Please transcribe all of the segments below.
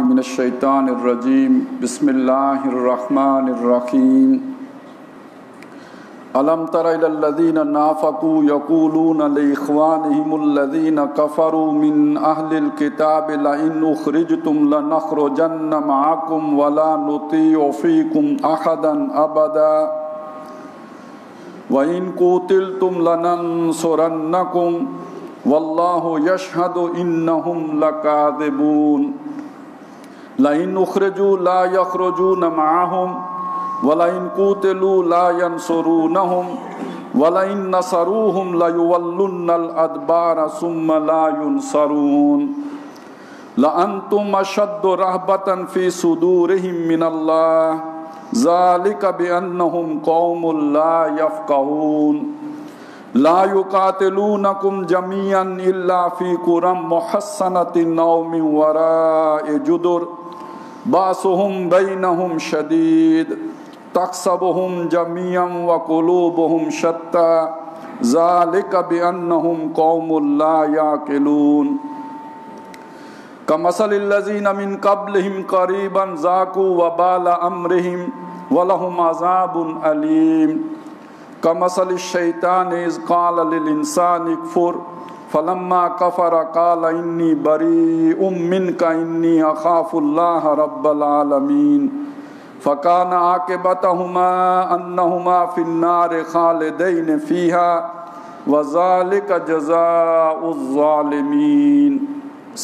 من الشیطان الرجیم بسم اللہ الرحمن الرحیم الم تر الی الذین نافقوا یقولون لاخوانهم الذین کفروا من اہل الکتاب لئن اخرجتم لنخرجن معکم ولا نطیع فیکم احدا ابدا وَإِن قُوتِلْتُمْ لَنَنصُرَنَّكُمْ وَاللَّهُ يَشْهَدُ إِنَّهُمْ لَكَاذِبُونَ لَئِنْ أُخْرِجُوا لَا يَخْرُجُونَ مَعَهُمْ وَلَئِنْ قُوتِلُوا لَا يَنصُرُونَهُمْ وَلَئِنْ نَصَرُوهُمْ لَيُوَلُّنَّ الْأَدْبَارَ ثُمَّ لَا يُنصَرُونَ لَأَنْتُمْ أَشَدُّ رَهْبَةً فِي صُدُورِهِمْ مِنَ اللَّهِ ذَلِكَ بِأَنَّهُمْ قَوْمٌ لَا يَفْقَهُونَ لَا يُقَاتِلُونَكُمْ جَمِيعًا إِلَّا فِي قُرًى مُحَصَّنَةٍ أَوْ مِنْ وَرَاءِ جُدُرٍ بَأْسُهُمْ بَيْنَهُمْ شَدِيدٌ تَحْسَبُهُمْ جَمِيعًا وَقُلُوبُهُمْ شَتَّى ذَلِكَ بِأَنَّهُمْ قَوْمٌ لَا يَعْقِلُونَ كَمَثَلِ الَّذِينَ مِنْ قَبْلِهِمْ قَرِيبًا ذَاقُوا وَبَالَ أَمْرِهِمْ وَلَهُمْ عَذَابٌ أَلِيمٌ كَمَثَلِ الشَّيْطَانِ إِذْ قَالَ لِلْإِنسَانِ اكْفُرْ فَلَمَّا كَفَرَ قَالَ إِنِّي بَرِيءٌ مِّنْكَ إِنِّي أَخَافُ اللَّهَ رَبَّ الْعَالَمِينَ فَكَانَ عَاقِبَتُهُمَا أَنَّهُمَا فِي النَّارِ خَالِدَيْنِ فِيهَا وَذَلِكَ جَزَاءُ الظَّالِمِينَ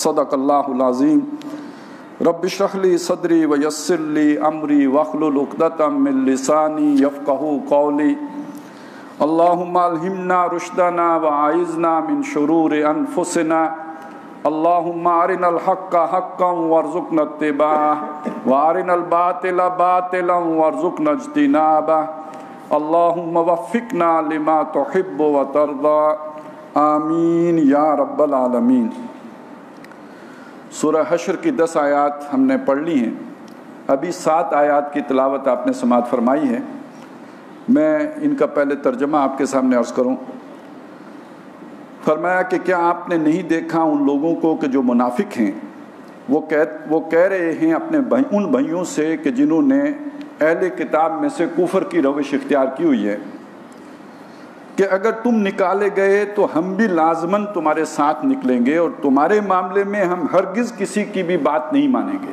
صدق اللہ العظیم رب اشرح لی صدری ویسر لی امری واحلل عقدۃ من لسانی یفقہوا قولی اللہم الہمنا رشدنا واعذنا من شرور انفسنا اللہم ارنا الحق حقا وارزقنا اتباعہ وارنا الباطل باطلا وارزقنا اجتنابہ اللہم وفقنا لما تحب وترضى آمین یا رب العالمین۔ سورہ حشر کی 10 آیات ہم نے پڑھ لی ہیں، ابھی 7 آیات کی تلاوت آپ نے سماعت فرمائی ہے۔ میں ان کا پہلے ترجمہ آپ کے سامنے عرض کروں۔ فرمایا کہ کیا آپ نے نہیں دیکھا ان لوگوں کو کہ جو منافق ہیں وہ کہہ رہے ہیں اپنے ان بھائیوں سے کہ جنہوں نے اہل کتاب میں سے کفر کی روش اختیار کی ہوئی ہے کہ اگر تم نکالے گئے تو ہم بھی لازماً تمہارے ساتھ نکلیں گے اور تمہارے معاملے میں ہم ہرگز کسی کی بھی بات نہیں مانیں گے،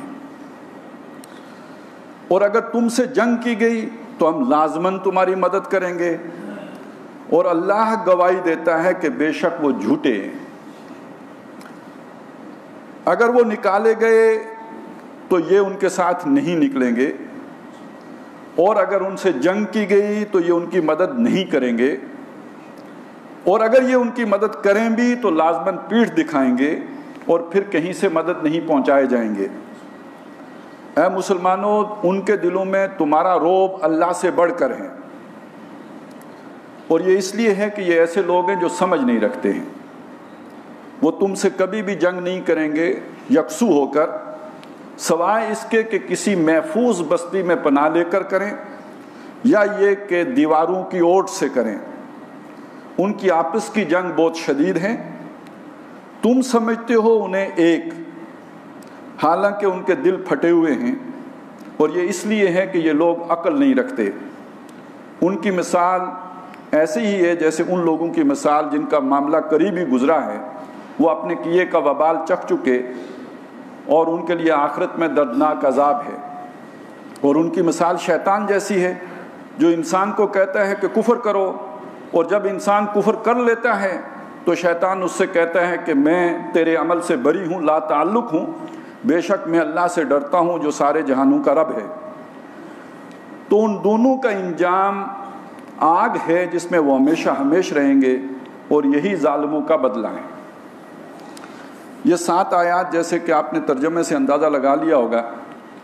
اور اگر تم سے جنگ کی گئی تو ہم لازماً تمہاری مدد کریں گے، اور اللہ گواہی دیتا ہے کہ بے شک وہ جھوٹے ہیں۔ اگر وہ نکالے گئے تو یہ ان کے ساتھ نہیں نکلیں گے، اور اگر ان سے جنگ کی گئی تو یہ ان کی مدد نہیں کریں گے، اور اگر یہ ان کی مدد کریں بھی تو لازماً پیٹھ دکھائیں گے اور پھر کہیں سے مدد نہیں پہنچائے جائیں گے۔ اے مسلمانوں، ان کے دلوں میں تمہارا رعب اللہ سے بڑھ کر ہے، اور یہ اس لیے ہے کہ یہ ایسے لوگ ہیں جو سمجھ نہیں رکھتے ہیں۔ وہ تم سے کبھی بھی جنگ نہیں کریں گے یکسو ہو کر، سوائے اس کے کہ کسی محفوظ بستی میں پناہ لے کر کریں، یا یہ کہ دیواروں کی اوٹ سے کریں۔ ان کی آپس کی جنگ بہت شدید ہے، تم سمجھتے ہو انہیں ایک، حالانکہ ان کے دل پھٹے ہوئے ہیں، اور یہ اس لیے ہے کہ یہ لوگ عقل نہیں رکھتے۔ ان کی مثال ایسی ہی ہے جیسے ان لوگوں کی مثال جن کا معاملہ قریبی گزرا ہے، وہ اپنے کیے کا وبال چکھ چکے اور ان کے لیے آخرت میں دردناک عذاب ہے۔ اور ان کی مثال شیطان جیسی ہے جو انسان کو کہتا ہے کہ کفر کرو، اور جب انسان کفر کر لیتا ہے تو شیطان اس سے کہتا ہے کہ میں تیرے عمل سے بری ہوں، لا تعلق ہوں، بے شک میں اللہ سے ڈرتا ہوں جو سارے جہانوں کا رب ہے۔ تو ان دونوں کا انجام آگ ہے جس میں وہ ہمیشہ ہمیش رہیں گے، اور یہی ظالموں کا بدلہ ہے۔ یہ 7 آیات جیسے کہ آپ نے ترجمے سے اندازہ لگا لیا ہوگا،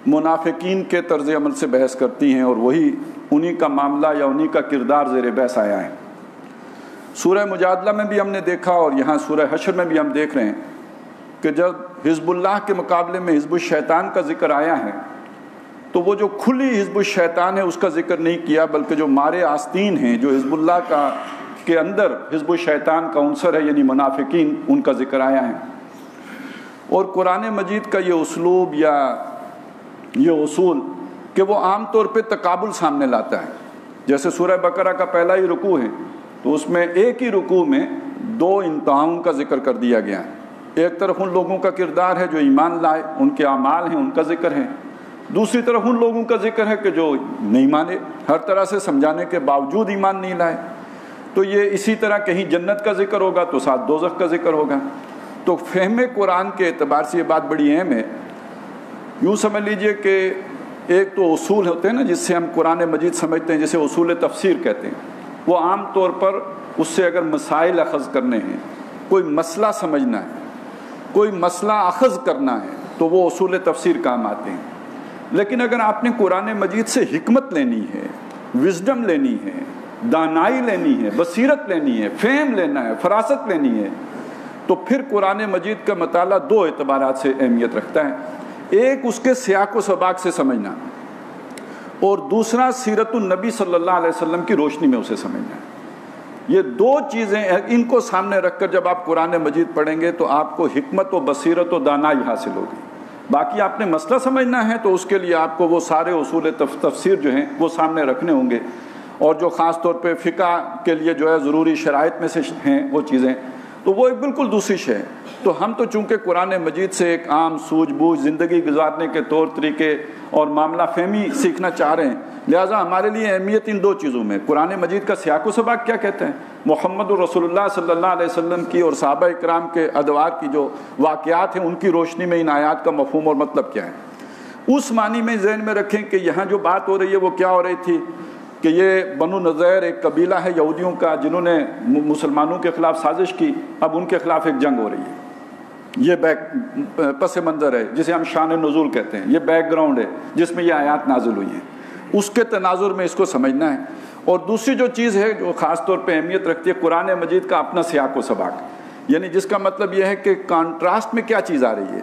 منافقین کے طرز عمل سے بحث کرتی ہیں، اور وہی انہی کا معاملہ یا انہی کا کردار زیر بحث آیا ہے۔ سورہ مجادلہ میں بھی ہم نے دیکھا، اور یہاں سورہ حشر میں بھی ہم دیکھ رہے ہیں کہ جب حزب اللہ کے مقابلے میں حزب الشیطان کا ذکر آیا ہے تو وہ جو کھلی حزب الشیطان ہے اس کا ذکر نہیں کیا، بلکہ جو مارے آستین ہیں، جو حزب اللہ کے اندر حزب الشیطان کا عنصر ہے، یعنی منافقین، ان کا ذکر آیا ہے۔ اور قرآن مجید کا یہ اسلوب یا یہ اصول کہ وہ عام طور پہ تقابل سامنے لاتا ہے. جیسے سورہ بقرہ کا پہلا ہی رکوع ہے تو اس میں ایک ہی رکوع میں دو انتہاؤں کا ذکر کر دیا گیا ہے. ایک طرف ان لوگوں کا کردار ہے جو ایمان لائے، ان کے اعمال ہیں، ان کا ذکر ہے. دوسری طرف ان لوگوں کا ذکر ہے کہ جو نہیں مانے، ہر طرح سے سمجھانے کے باوجود ایمان نہیں لائے. تو یہ اسی طرح کہیں جنت کا ذکر ہوگا تو ساتھ دوزخ کا ذکر ہوگا. تو فہم قرآن کے اعتبار سے یہ بات بڑی اہم ہے. یوں سمجھ لیجئے کہ ایک تو اصول ہوتے ہیں نا جس سے ہم قرآن مجید سمجھتے ہیں، جسے اصول تفسیر کہتے ہیں. وہ عام طور پر اس سے اگر مسائل اخذ کرنے ہیں، کوئی مسئلہ سمجھنا ہے، کوئی مسئلہ اخذ کرنا ہے تو وہ اصول تفسیر کام آتے ہیں. لیکن اگر آپ نے قرآن مجید سے حکمت لینی ہے، وزڈم لینی ہے، دانائی لینی ہے، بصیرت لینی ہے، فہم لینا ہے، فراست لینی ہے، تو پھر قرآن مجید کا مطالعہ دو اعتبارات سے اہمیت رکھتا ہے. ایک اس کے سیاق و سباق سے سمجھنا، اور دوسرا سیرت النبی صلی اللہ علیہ وسلم کی روشنی میں اسے سمجھنا ہے. یہ دو چیزیں ان کو سامنے رکھ کر جب آپ قرآن مجید پڑھیں گے تو آپ کو حکمت و بصیرت و دانائی حاصل ہوگی. باقی آپ نے مسئلہ سمجھنا ہے تو اس کے لیے آپ کو وہ سارے اصول تفسیر جو ہیں وہ سامنے رکھنے ہوں گے، اور جو خاص طور پہ فقہ کے لیے جو ہے ضروری شرائط میں سے ہیں وہ چیزیں، تو وہ ایک بالکل دوسری شے ہے. تو ہم تو چونکہ قرآن مجید سے ایک عام سوجھ بوجھ زندگی گزارنے کے طور طریقے اور معاملہ فہمی سیکھنا چاہ رہے ہیں، لہٰذا ہمارے لیے اہمیت ان دو چیزوں میں. قرآن مجید کا سیاق و سباق کیا کہتے ہیں، محمد الرسول اللہ صلی اللہ علیہ وسلم کی اور صحابہ اکرام کے ادوار کی جو واقعات ہیں ان کی روشنی میں ان آیات کا مفہوم اور مطلب کیا ہے. اس معنی میں ذہن میں رکھیں کہ یہاں جو بات ہو رہی ہے وہ کیا ہو رہی تھی کہ یہ بنو نضیر ایک قبیلہ ہے یہودیوں کا جنہوں نے مسلمانوں کے خلاف سازش کی. اب ان کے خلاف ایک جنگ ہو رہی ہے. یہ پس منظر ہے جسے ہم شان نزول کہتے ہیں. یہ بیک گراؤنڈ ہے جس میں یہ آیات نازل ہوئی ہیں. اس کے تناظر میں اس کو سمجھنا ہے. اور دوسری جو چیز ہے جو خاص طور پہ اہمیت رکھتی ہے قرآن مجید کا اپنا سیاق و سباق، یعنی جس کا مطلب یہ ہے کہ کانٹراسٹ میں کیا چیز آ رہی ہے.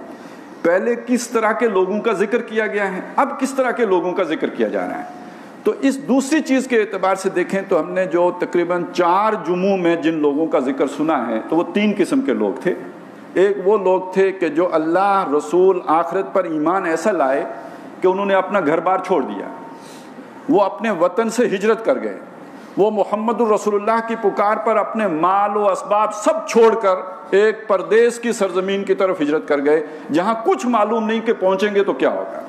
پہلے کس طرح کے لوگوں کا ذکر کیا گیا ہے، اب کس طرح کے لوگوں کا ذکر کیا جا رہا ہے. تو اس دوسری چیز کے اعتبار سے دیکھیں تو ہم نے جو تقریباً 4 جمعوں میں جن لوگوں کا ذکر سنا ہے تو وہ 3 قسم کے لوگ تھے. ایک وہ لوگ تھے کہ جو اللہ، رسول، آخرت پر ایمان ایسا لائے کہ انہوں نے اپنا گھر بار چھوڑ دیا، وہ اپنے وطن سے ہجرت کر گئے، وہ محمد الرسول اللہ کی پکار پر اپنے مال و اسباب سب چھوڑ کر ایک پردیس کی سرزمین کی طرف ہجرت کر گئے جہاں کچھ معلوم نہیں کہ پہنچیں گے تو کیا ہوگا.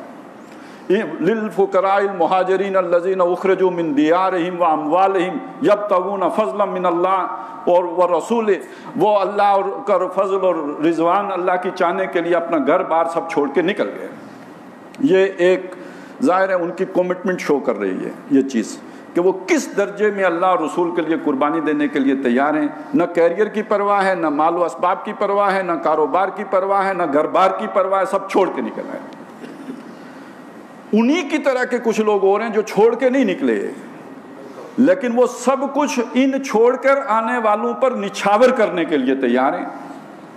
للفقراء المہاجرین الذین اخرجوا من دیارہم واموالہم یبتغون فضلا من اللہ اور رسول، وہ اللہ کا فضل اور رضوان اللہ کی چاہنے کے لیے اپنا گھر بار سب چھوڑ کے نکل گئے. یہ ایک ظاہر ہے ان کی کمٹمنٹ شو کر رہی ہے یہ چیز کہ وہ کس درجے میں اللہ اور رسول کے لیے قربانی دینے کے لیے تیار ہیں. نہ کیریئر کی پرواہ ہے، نہ مال و اسباب کی پرواہ ہے، نہ کاروبار کی پرواہ ہے، نہ گھر بار کی پرواہ ہے، سب چھوڑ کے نکل آئے. انہی کی طرح کے کچھ لوگ اور ہیں جو چھوڑ کے نہیں نکلے، لیکن وہ سب کچھ ان چھوڑ کر آنے والوں پر نچھاور کرنے کے لیے تیار ہیں.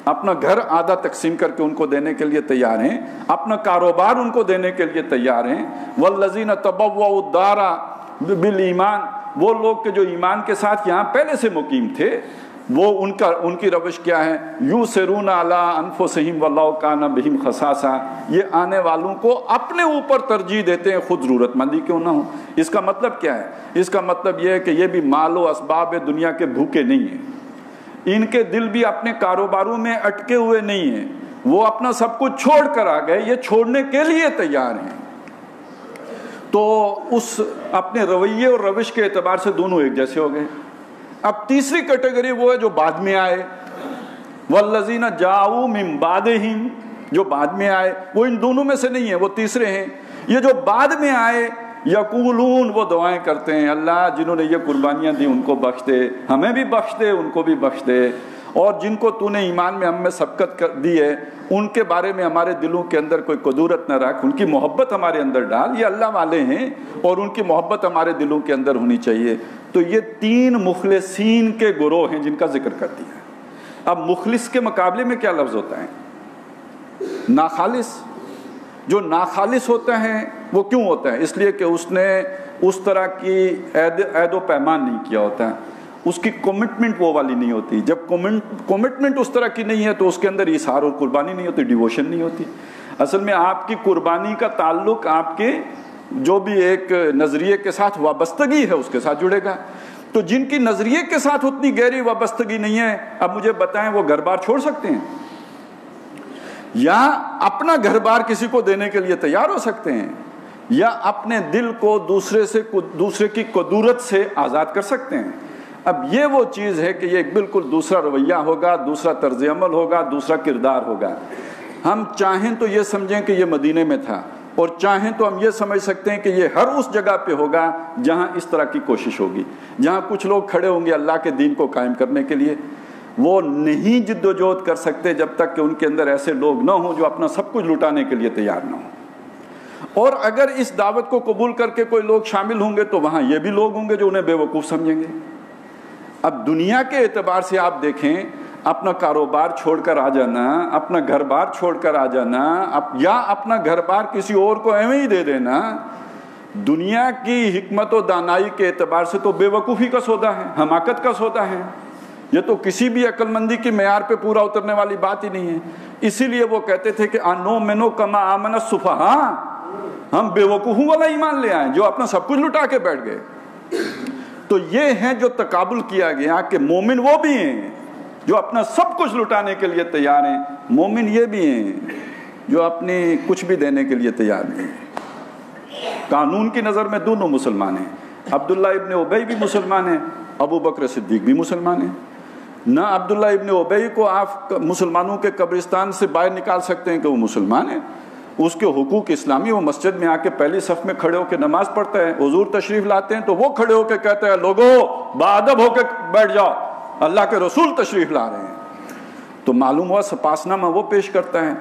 اپنا گھر آدھا تقسیم کر کے ان کو دینے کے لیے تیار ہیں، اپنا کاروبار ان کو دینے کے لیے تیار ہیں. والذین تبوؤا الدار بالایمان، وہ لوگ کہ جو ایمان کے ساتھ یہاں پہلے سے مقیم تھے، وہ ان کی روش کیا ہے، یؤثرون علی انفسہم ولو کان بہم خصاصہ، یہ آنے والوں کو اپنے اوپر ترجیح دیتے ہیں خود ضرورت مندی کیوں نہ ہو. اس کا مطلب کیا ہے؟ اس کا مطلب یہ ہے کہ یہ بھی مال و اسباب دنیا کے بھوکے نہیں ہیں، ان کے دل بھی اپنے کاروباروں میں اٹکے ہوئے نہیں ہیں، وہ اپنا سب کچھ چھوڑ کر آ گئے، یہ چھوڑنے کے لیے تیار ہیں. تو اس اپنے رویے اور روش کے اعتبار سے دونوں ایک جیسے ہو گئے. اب تیسری کیٹیگری وہ ہے جو بعد میں آئے، والذین جاؤوا من بعدہم، جو بعد میں آئے وہ ان دونوں میں سے نہیں ہیں، وہ تیسرے ہیں. یہ جو بعد میں آئے یقولون، وہ دعائیں کرتے ہیں، اللہ جنہوں نے یہ قربانیاں دی ان کو بخش دے، ہمیں بھی بخش دے، ان کو بھی بخش دے، اور جن کو تو نے ایمان میں ہم میں سبقت دی ہے ان کے بارے میں ہمارے دلوں کے اندر کوئی قدورت نہ رکھ، ان کی محبت ہمارے اندر ڈال. یہ اللہ والے ہیں اور ان کی محبت ہمارے دلوں کے اندر ہونی چاہیے. تو یہ 3 مخلصین کے گروہ ہیں جن کا ذکر کر دیا ہے. اب مخلص کے مقابلے میں کیا لفظ ہوتا ہے؟ ناخالص. جو ناخالص ہوتا ہے وہ کیوں ہوتا ہے؟ اس لیے کہ اس نے اس طرح کی عہد و پیمان نہیں کیا ہوتا ہے. اس کی کمٹمنٹ وہ والی نہیں ہوتی. جب کمٹمنٹ اس طرح کی نہیں ہے تو اس کے اندر ایثار اور قربانی نہیں ہوتی, ڈیووشن نہیں ہوتی. اصل میں آپ کی قربانی کا تعلق آپ کے جو بھی ایک نظریے کے ساتھ وابستگی ہے اس کے ساتھ جڑے گا. تو جن کی نظریے کے ساتھ اتنی گہری وابستگی نہیں ہے, اب مجھے بتائیں وہ گھر بار چھوڑ سکتے ہیں یا اپنا گھر بار کسی کو دینے کے لیے تیار ہو سکتے ہیں, یا اپنے دل کو دوسرے کی قدورت سے آزاد کر سکتے ہیں؟ اب یہ وہ چیز ہے کہ یہ بالکل دوسرا رویہ ہوگا, دوسرا طرز عمل ہوگا, دوسرا کردار ہوگا. ہم چاہیں تو یہ سمجھیں کہ یہ مدینے میں تھا, اور چاہیں تو ہم یہ سمجھ سکتے ہیں کہ یہ ہر اس جگہ پہ ہوگا جہاں اس طرح کی کوشش ہوگی, جہاں کچھ لوگ کھڑے ہوں گے اللہ کے دین کو قائم کرنے کے لیے. وہ نہیں جد و جہد کر سکتے جب تک کہ ان کے اندر ایسے لوگ نہ ہوں جو اپنا سب کچھ لٹانے کے لیے تیار نہ ہوں. اور اگر اس دعوت کو قبول کر کے کوئی لوگ شامل ہوں گے تو وہاں یہ بھی لوگ ہوں گے جو انہیں بے وقوف سمجھیں گے. اب دنیا کے اعتبار سے آپ دیکھیں, اپنا کاروبار چھوڑ کر آ جانا, اپنا گھر بار چھوڑ کر آ جانا, یا اپنا گھر بار کسی اور کو ایویں ہی دے دینا, دنیا کی حکمت و دانائی کے اعتبار سے تو بے وقوفی کا سودا ہے, حماقت کا سودا ہے. یہ تو کسی بھی عقل مندی کے معیار پہ پورا اترنے والی بات ہی نہیں ہے. اسی لیے وہ کہتے تھے کہ انؤمن کما آمن السفہاء, ہم بے وقوفوں والا ایمان لے آئیں جو اپنا سب کچھ لٹا کے بیٹھ گئے. تو یہ ہے جو تقابل کیا گیا کہ مومن وہ بھی ہیں جو اپنا سب کچھ لٹانے کے لیے تیار ہیں, مومن یہ بھی ہیں جو اپنے کچھ بھی دینے کے لیے تیار نہیں ہیں. قانون کی نظر میں دونوں مسلمان ہیں. عبداللہ ابن ابی بھی مسلمان ہیں, ابو بکر صدیق بھی مسلمان ہیں. نہ عبداللہ ابن ابی کو آپ مسلمانوں کے قبرستان سے باہر نکال سکتے ہیں کہ وہ مسلمان ہیں. اس کے حقوق اسلامی, وہ مسجد میں آ کے پہلی صف میں کھڑے ہو کے نماز پڑھتا ہے, حضور تشریف لاتے ہیں تو وہ کھڑے ہو کے کہتے ہیں لوگوں باادب ہو کے بیٹھ جاؤ, اللہ کے رسول تشریف لا رہے ہیں. تو معلوم ہوا سپاسنامہ وہ پیش کرتا ہے.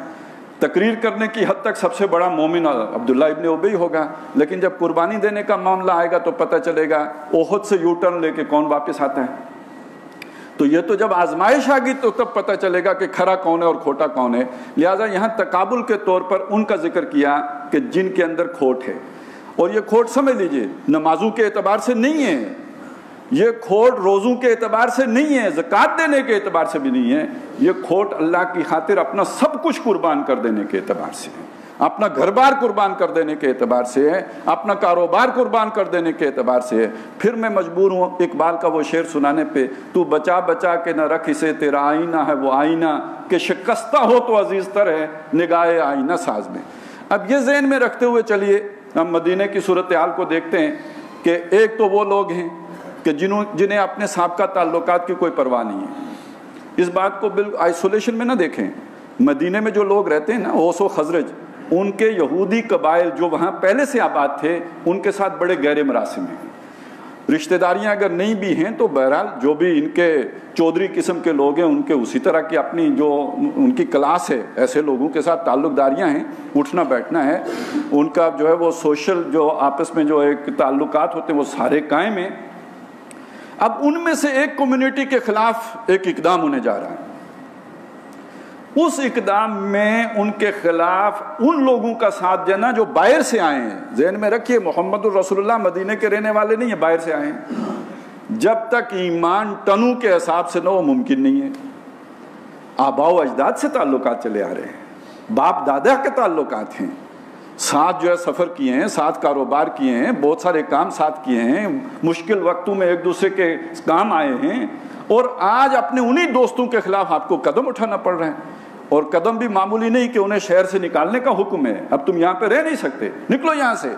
تقریر کرنے کی حد تک سب سے بڑا مومن عبداللہ ابن ابی ہوگا, لیکن جب قربانی دینے کا معاملہ آئے گا تو پتہ چلے گا احد سے یو ٹرن لے کے کون واپس آتا ہے. تو یہ تو جب آزمائش آ گئی تو تب پتہ چلے گا کہ کھرا کون ہے اور کھوٹا کون ہے. لہٰذا یہاں تقابل کے طور پر ان کا ذکر کیا کہ جن کے اندر کھوٹ ہے. اور یہ کھوٹ سمجھ لیجئے نمازوں کے اعتبار سے نہیں ہے, یہ کھوٹ روزوں کے اعتبار سے نہیں ہے, زکوٰۃ دینے کے اعتبار سے بھی نہیں ہے. یہ کھوٹ اللہ کی خاطر اپنا سب کچھ قربان کر دینے کے اعتبار سے ہے, اپنا گھر بار قربان کر دینے کے اعتبار سے ہے, اپنا کاروبار قربان کر دینے کے اعتبار سے ہے. پھر میں مجبور ہوں اقبال کا وہ شعر سنانے پہ, تو بچا بچا کے نہ رکھ اسے تیرا آئینہ ہے وہ آئینہ, کہ شکستہ ہو تو عزیز تر ہے نگاہ آئینہ ساز میں. اب یہ ذہن میں رکھتے ہوئے چلیے ہم مدینہ کی صورتحال کو دیکھتے ہیں کہ ایک تو وہ لوگ ہیں کہ جنہیں اپنے سابقہ تعلقات کی کوئی پرواہ نہیں ہے. اس بات کو بالکل آئسولیشن میں نہ دیکھیں. مدینہ میں جو لوگ رہتے ہیں نا, اوس و خزرج, ان کے یہودی قبائل جو وہاں پہلے سے آباد تھے ان کے ساتھ بڑے گہرے مراسم ہیں. رشتہ داریاں اگر نہیں بھی ہیں تو بہرحال جو بھی ان کے چودھری قسم کے لوگ ہیں ان کے اسی طرح کی اپنی جو ان کی کلاس ہے, ایسے لوگوں کے ساتھ تعلق داریاں ہیں, اٹھنا بیٹھنا ہے ان کا, جو ہے وہ سوشل جو آپس میں جو ایک تعلقات ہوتے ہیں وہ سارے قائم ہیں. اب ان میں سے ایک کمیونٹی کے خلاف ایک اقدام ہونے جا رہا ہے. اس اقدام میں ان کے خلاف ان لوگوں کا ساتھ دینا جو باہر سے آئے ہیں. ذہن میں رکھیے محمد الرسول اللہ مدینہ کے رہنے والے نہیں ہیں, باہر سے آئے ہیں. جب تک ایمان ٹنو کے حساب سے نہ وہ ممکن نہیں ہے. آباء و اجداد سے تعلقات چلے آ رہے ہیں, باپ دادا کے تعلقات ہیں, ساتھ جو ہے سفر کیے ہیں, ساتھ کاروبار کیے ہیں, بہت سارے کام ساتھ کیے ہیں, مشکل وقتوں میں ایک دوسرے کے کام آئے ہیں, اور آج اپنے انہی دوستوں کے خلاف آپ کو قدم اٹھانا پڑ رہا ہے. اور قدم بھی معمولی نہیں کہ انہیں شہر سے نکالنے کا حکم ہے, اب تم یہاں پہ رہ نہیں سکتے, نکلو یہاں سے.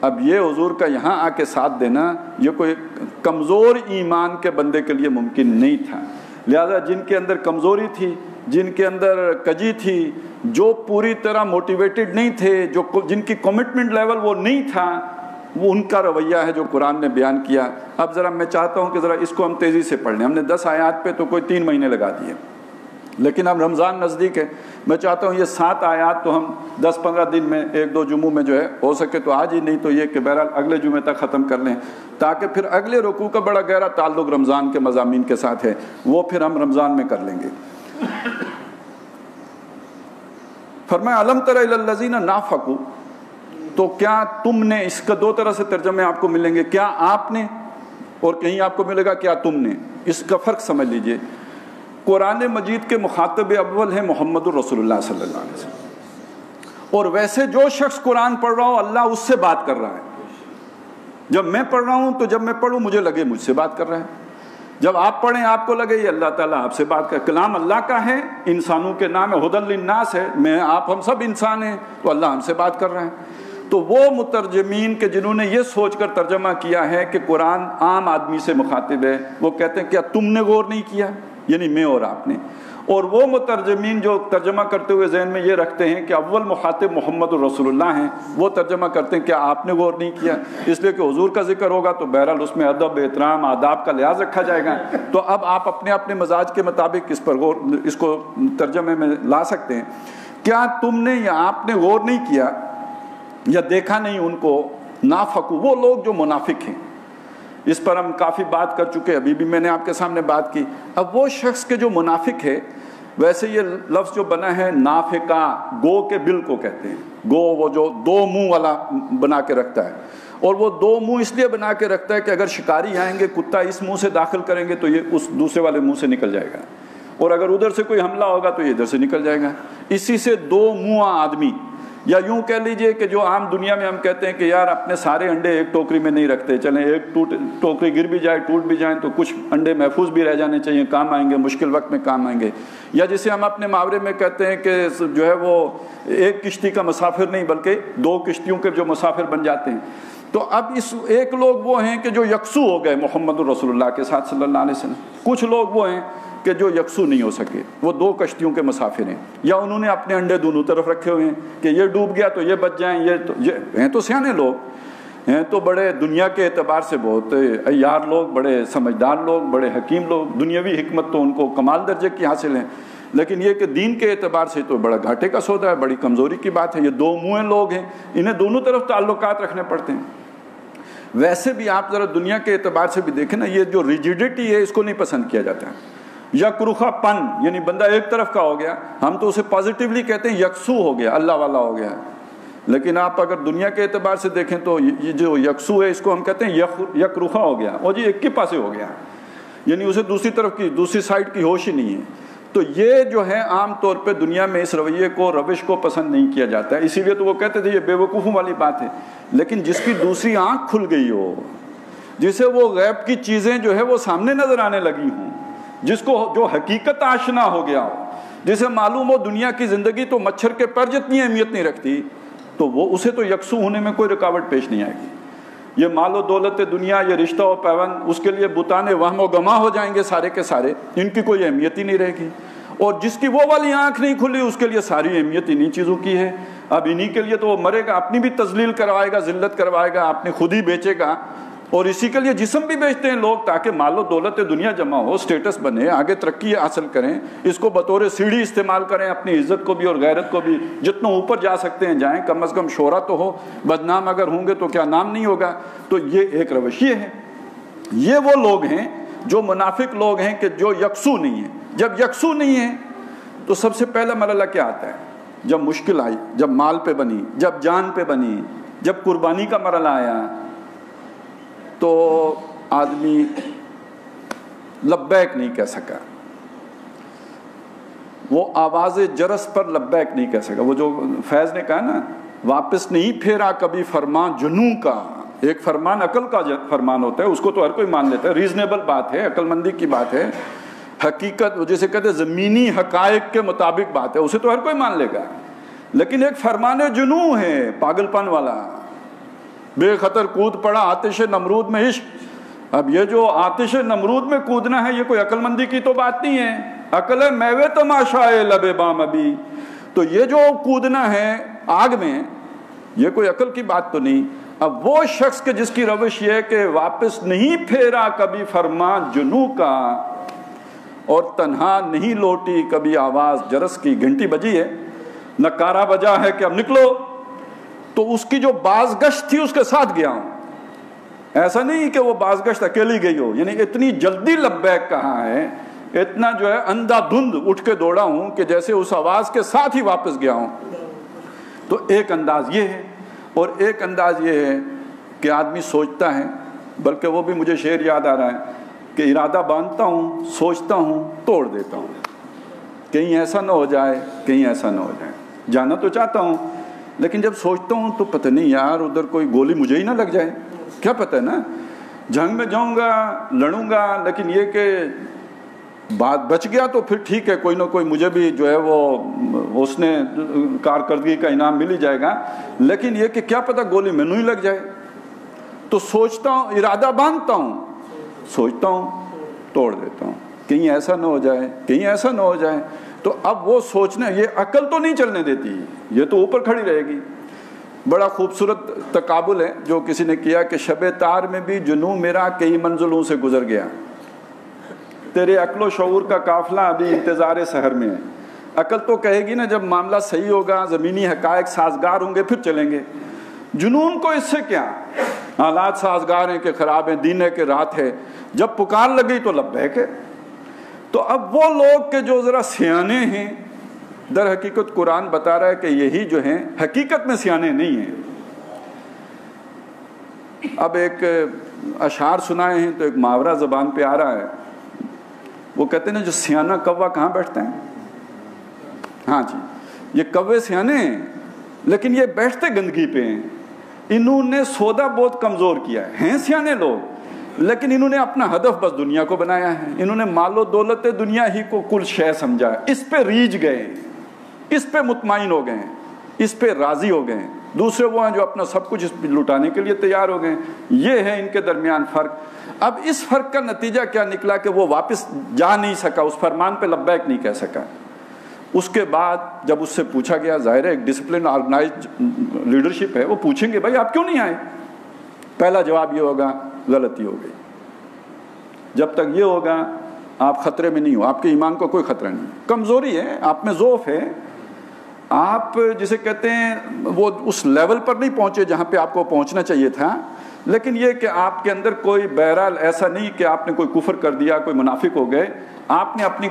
اب یہ حضور کا یہاں آ کے ساتھ دینا یہ کوئی کمزور ایمان کے بندے کے لیے ممکن نہیں تھا. لہذا جن کے اندر کمزوری تھی, جن کے اندر کجی تھی, جو پوری طرح موٹیویٹڈ نہیں تھے, جن کی کمٹمنٹ لیول وہ نہیں تھا, وہ ان کا رویہ ہے جو قرآن نے بیان کیا. اب ذرا میں چاہتا ہوں کہ ذرا اس کو ہم تیزی سے پڑھ لیں. ہم نے 10 آیات پہ تو کوئی 3 مہینے لگا دیے, لیکن اب رمضان نزدیک ہے. میں چاہتا ہوں یہ 7 آیات تو ہم 10-15 دن میں 1-2 جمعوں میں جو ہے ہو سکے تو آج ہی, نہیں تو یہ کہ بہرحال اگلے جمعے تک ختم کر لیں, تاکہ پھر اگلے رکوع کا بڑا گہرا تعلق رمضان کے مضامین کے ساتھ ہے, وہ پھر ہم رمضان میں کر لیں گے. فرمایا الم تر الی الذین نافقوا, تو کیا تم نے, اس کا 2 طرح سے ترجمے آپ کو ملیں گے, کیا آپ نے اور کہیں آپ کو ملے گا کیا تم نے. اس کا فرق سمجھ لیجئے. قرآن مجید کے مخاطب اول ہیں محمد الرسول اللہ صلی اللہ علیہ وسلم, اور ویسے جو شخص قرآن پڑھ رہا ہو اللہ اس سے بات کر رہا ہے. جب میں پڑھ رہا ہوں تو جب میں پڑھوں مجھے لگے مجھ سے بات کر رہا ہے, جب آپ پڑھیں آپ کو لگے یہ اللہ تعالیٰ آپ سے بات کر. کلام اللہ کا ہے, انسانوں کے نام ہے, ہدی للناس ہے, میں آپ ہم سب انسان ہیں, تو اللہ ہم سے بات کر رہے ہیں. تو وہ مترجمین کے جنہوں نے یہ سوچ کر ترجمہ کیا ہے کہ قرآن عام آدمی سے مخاطب ہے, وہ کہتے ہیں کیا تم نے غور نہیں کیا, یعنی میں اور آپ نے. اور وہ مترجمین جو ترجمہ کرتے ہوئے ذہن میں یہ رکھتے ہیں کہ اول مخاطب محمد الرسول اللہ ہیں, وہ ترجمہ کرتے ہیں کیا آپ نے غور نہیں کیا. اس لیے کہ حضور کا ذکر ہوگا تو بہرحال اس میں ادب, احترام, آداب کا لحاظ رکھا جائے گا. تو اب آپ اپنے اپنے مزاج کے مطابق اس پر غور, اس کو ترجمے میں لا سکتے ہیں. کیا تم نے یا آپ نے غور نہیں کیا یا دیکھا نہیں ان کو, نافقو, وہ لوگ جو منافق ہیں. اس پر ہم کافی بات کر چکے, ابھی بھی میں نے آپ کے سامنے بات کی. اب وہ شخص کے جو منافق ہے, ویسے یہ لفظ جو بنا ہے نافقہ, گو کے بل کو کہتے ہیں. گو وہ جو دو منہ والا بنا کے رکھتا ہے, اور وہ دو منہ اس لیے بنا کے رکھتا ہے کہ اگر شکاری آئیں گے, کتا اس منہ سے داخل کریں گے تو یہ اس دوسرے والے منہ سے نکل جائے گا, اور اگر ادھر سے کوئی حملہ ہوگا تو یہ ادھر سے نکل جائے گا. اسی سے دو منہ آدمی, یا یوں کہہ لیجئے کہ جو عام دنیا میں ہم کہتے ہیں کہ یار اپنے سارے انڈے ایک ٹوکری میں نہیں رکھتے, چلیں ایک ٹوکری گر بھی جائے, ٹوٹ بھی جائیں تو کچھ انڈے محفوظ بھی رہ جانے چاہیے, کام آئیں گے, مشکل وقت میں کام آئیں گے. یا جسے ہم اپنے محاورے میں کہتے ہیں کہ جو ہے وہ ایک کشتی کا مسافر نہیں بلکہ دو کشتیوں کے جو مسافر بن جاتے ہیں. تو اب اس ایک لوگ وہ ہیں کہ جو یکسو ہو گئے محمد الرسول اللہ کے ساتھ صلی اللہ علیہ وسلم, کچھ لوگ وہ ہیں کہ جو یکسو نہیں ہو سکے, وہ دو کشتیوں کے مسافر ہیں, یا انہوں نے اپنے انڈے دونوں طرف رکھے ہوئے ہیں کہ یہ ڈوب گیا تو یہ بچ جائیں. یہ ہیں تو سیانے لوگ ہیں, تو بڑے دنیا کے اعتبار سے بہت عیار لوگ, بڑے سمجھدار لوگ, بڑے حکیم لوگ, دنیاوی حکمت تو ان کو کمال درجے کی حاصل ہے, لیکن یہ کہ دین کے اعتبار سے تو بڑا گھاٹے کا سودا ہے, بڑی کمزوری کی بات ہے. یہ دو منہ لوگ ہیں, انہیں دونوں طرف تعلقات رکھنے پڑتے ہیں. ویسے بھی آپ ذرا دنیا کے اعتبار سے بھی دیکھیں نا, یہ جو ریجیڈیٹی ہے اس کو نہیں پسند کیا جاتا ہے. یکرخا پن, یعنی بندہ ایک طرف کا ہو گیا, ہم تو اسے پازیٹیولی کہتے ہیں یکسو ہو گیا, اللہ والا ہو گیا. لیکن آپ اگر دنیا کے اعتبار سے دیکھیں تو یہ جو یکسو ہے اس کو ہم کہتے ہیں یکرخا ہو گیا, اور جی ایک کے پاسے ہو گیا, یعنی اسے دوسری طرف کی, دوسری سائڈ کی ہوش ہی نہیں ہے. تو یہ جو ہے عام طور پہ دنیا میں اس رویے کو, روش کو پسند نہیں کیا جاتا ہے. اسی لیے تو وہ کہتے تھے یہ بے وقوفوں والی بات ہے. لیکن جس کی دوسری آنکھ کھل گئی ہو, جسے وہ غیب کی چیزیں جو ہے وہ سامنے نظر آنے لگی ہوں, جس کو جو حقیقت آشنا ہو گیا ہو, جسے معلوم ہو دنیا کی زندگی تو مچھر کے پر جتنی اہمیت نہیں رکھتی, تو وہ اسے تو یکسو ہونے میں کوئی رکاوٹ پیش نہیں آئے گی. یہ مال و دولت دنیا, یہ رشتہ و پیوند, اس کے لیے بتانے وہم و گما ہو جائیں گے سارے کے سارے, ان کی کوئی اہمیت ہی نہیں رہے گی. اور جس کی وہ والی آنکھ نہیں کھلی اس کے لیے ساری اہمیت انہی چیزوں کی ہے. اب انہی کے لیے تو وہ مرے گا, اپنی بھی تذلیل کروائے گا, ذلت کروائے گا, اپنے خود ہی بیچے گا, اور اسی کے لیے جسم بھی بیچتے ہیں لوگ تاکہ مال و دولت دنیا جمع ہو, سٹیٹس بنے, آگے ترقی حاصل کریں, اس کو بطور سیڑھی استعمال کریں, اپنی عزت کو بھی اور غیرت کو بھی, جتنا اوپر جا سکتے ہیں جائیں, کم از کم شہرت تو ہو, بدنام اگر ہوں گے تو کیا نام نہیں ہوگا. تو یہ ایک روش یہ ہے. یہ وہ لوگ ہیں جو منافق لوگ ہیں کہ جو یکسو نہیں ہیں. جب یکسو نہیں ہیں تو سب سے پہلا مرحلہ کیا آتا ہے, جب مشکل آئی, جب مال پہ بنی, جب جان پہ بنی, جب قربانی کا مرحلہ آیا, تو آدمی لبیک نہیں کہہ سکا, وہ آواز جرس پر لبیک نہیں کہہ سکا. وہ جو فیض نے کہا نا, واپس نہیں پھیرا کبھی فرمان جنوں کا. ایک فرمان عقل کا فرمان ہوتا ہے, اس کو تو ہر کوئی مان لیتا ہے, ریزنیبل بات ہے, عقل مندی کی بات ہے, حقیقت جسے کہتے ہیں زمینی حقائق کے مطابق بات ہے, اسے تو ہر کوئی مان لے گا. لیکن ایک فرمان جنوں ہے پاگل پن والا, بے خطر کود پڑا آتش نمرود میں عشق. اب یہ جو آتش نمرود میں کودنا ہے یہ کوئی عقل مندی کی تو بات نہیں ہے, عقل ہے میوے تماشائے لب بام ابھی. تو یہ جو کودنا ہے آگ میں, یہ کوئی عقل کی بات تو نہیں. اب وہ شخص کے جس کی روش یہ ہے کہ واپس نہیں پھیرا کبھی فرمان جنوں کا, اور تنہا نہیں لوٹی کبھی آواز جرس کی. گھنٹی بجی ہے, نکارا بجا ہے کہ اب نکلو, تو اس کی جو بازگشت تھی اس کے ساتھ گیا ہوں. ایسا نہیں کہ وہ بازگشت اکیلی گئی ہو, یعنی اتنی جلدی لبیک کہاں ہے, اتنا جو ہے اندھا دھند اٹھ کے دوڑا ہوں کہ جیسے اس آواز کے ساتھ ہی واپس گیا ہوں. تو ایک انداز یہ ہے. اور ایک انداز یہ ہے کہ آدمی سوچتا ہے بلکہ وہ بھی مجھے شعر یاد آ رہا ہے کہ ارادہ باندھتا ہوں، سوچتا ہوں، توڑ دیتا ہوں، کہیں ایسا نہ ہو جائے، کہیں ایسا نہ ہو جائے۔ جانا تو چاہتا ہوں لیکن جب سوچتا ہوں تو پتہ نہیں یار ادھر کوئی گولی مجھے ہی نہ لگ جائے، کیا پتہ ہے نا، جنگ میں جاؤں گا، لڑوں گا، لیکن یہ کہ بات بچ گیا تو پھر ٹھیک ہے، کوئی نہ کوئی مجھے بھی جو ہے وہ اس نے کارکردگی کا انعام مل ہی جائے گا، لیکن یہ کہ کیا پتہ گولی مینوں ہی لگ جائے۔ تو سوچتا ہوں، ارادہ باندھتا ہوں، سوچتا ہوں، توڑ دیتا ہوں، کہیں ایسا نہ ہو جائے، کہیں ایسا نہ ہو جائے۔ تو اب وہ سوچنا، یہ عقل تو نہیں چلنے دیتی، یہ تو اوپر کھڑی رہے گی۔ بڑا خوبصورت تقابل ہے جو کسی نے کیا کہ شب تار میں بھی جنوں میرا کئی منزلوں سے گزر گیا، تیرے عقل و شعور کا قافلہ ابھی انتظار سحر میں ہے۔ عقل تو کہے گی نا جب معاملہ صحیح ہوگا، زمینی حقائق سازگار ہوں گے پھر چلیں گے، جنون کو اس سے کیا، حالات سازگار ہیں کہ خراب ہیں، دن ہے کہ رات ہے، جب پکار لگی تو لبیک ہے۔ تو اب وہ لوگ کہ جو ذرا سیانے ہیں، در حقیقت قرآن بتا رہا ہے کہ یہی جو ہیں حقیقت میں سیانے نہیں ہیں۔ اب ایک اشعار سنائے ہیں تو ایک محاورہ زبان پہ آ رہا ہے، وہ کہتے ہیں نا جو سیانہ کوا کہاں بیٹھتے ہیں، ہاں جی یہ کوے سیانے ہیں لیکن یہ بیٹھتے گندگی پہ ہیں، انہوں نے سودا بہت کمزور کیا ہے، ہیں سیانے لوگ لیکن انہوں نے اپنا ہدف بس دنیا کو بنایا ہے، انہوں نے مال و دولت دنیا ہی کو کل شے سمجھا ہے، اس پہ ریجھ گئے، اس پہ مطمئن ہو گئے، اس پہ راضی ہو گئے۔ دوسرے وہ ہیں جو اپنا سب کچھ اس پہ لٹانے کے لیے تیار ہو گئے۔ یہ ہے ان کے درمیان فرق۔ اب اس فرق کا نتیجہ کیا نکلا کہ وہ واپس جا نہیں سکا، اس فرمان پہ لبیک نہیں کہہ سکا۔ اس کے بعد جب اس سے پوچھا گیا، ظاہر ہے ایک ڈسپلن آرگنائزڈ لیڈرشپ ہے، وہ پوچھیں گے بھائی آپ کیوں نہیں آئے، پہلا جواب یہ ہوگا غلطی ہو گئی۔ جب تک یہ ہوگا آپ خطرے میں نہیں ہو، آپ کے ایمان کو کوئی خطرہ نہیں، کمزوری ہے آپ میں، ضعف ہے، آپ جسے کہتے ہیں وہ اس لیول پر نہیں پہنچے جہاں پہ آپ کو پہنچنا چاہیے تھا، لیکن یہ کہ آپ کے اندر کوئی بہرحال ایسا نہیں کہ آپ نے کوئی کفر کر دیا، کوئی منافق ہو گئے، آپ نے اپنی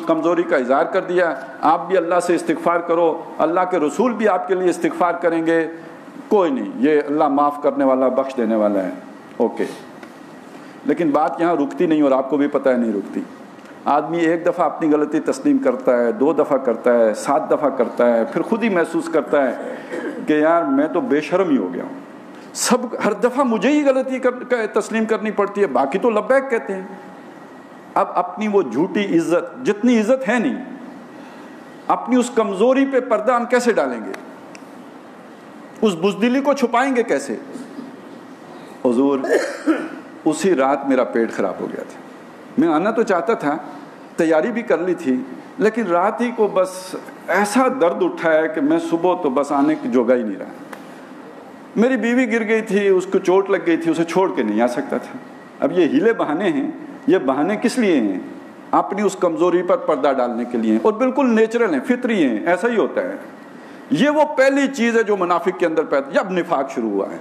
کمزوری کا اظہار کر دیا۔ آپ بھی اللہ سے استغفار کرو، اللہ کے رسول بھی آپ کے لیے استغفار کریں گے، کوئی نہیں، یہ اللہ معاف کرنے والا، بخش دینے والا ہے، اوکے۔ لیکن بات یہاں رکتی نہیں، اور آپ کو بھی پتہ ہے نہیں رکتی۔ آدمی ایک دفعہ اپنی غلطی تسلیم کرتا ہے، 2 دفعہ کرتا ہے، 7 دفعہ کرتا ہے، پھر خود ہی محسوس کرتا ہے کہ یار میں تو بے شرم ہی ہو گیا ہوں، ہر دفعہ مجھے ہی غلطی تسلیم کرنی پڑتی ہے، باقی تو لبیک کہتے ہیں۔ اب اپنی وہ جھوٹی عزت، جتنی عزت ہے نہیں، اپنی اس کمزوری پہ پردہ ہم کیسے ڈالیں گے، اس بزدلی کو چھپائیں گے کیسے؟ حضور اسی رات میرا پیٹ خراب ہو گیا تھا، میں آنا تو چاہتا تھا، تیاری بھی کر لی تھی، لیکن رات ہی کو بس ایسا درد اٹھا ہے کہ میں صبح تو بس آنے کی جوگا ہی نہیں رہا۔ میری بیوی گر گئی تھی، اس کو چوٹ لگ گئی تھی، اسے چھوڑ کے نہیں آ سکتا تھا۔ اب یہ ہیلے بہانے ہیں، یہ بہانے کس لیے ہیں؟ اپنی اس کمزوری پر پردہ ڈالنے کے لیے، اور بالکل نیچرل ہیں، فطری ہیں، ایسا ہی ہوتا ہے۔ یہ وہ پہلی چیز ہے جو منافق کے اندر پیدا، جب نفاق شروع ہوا ہے،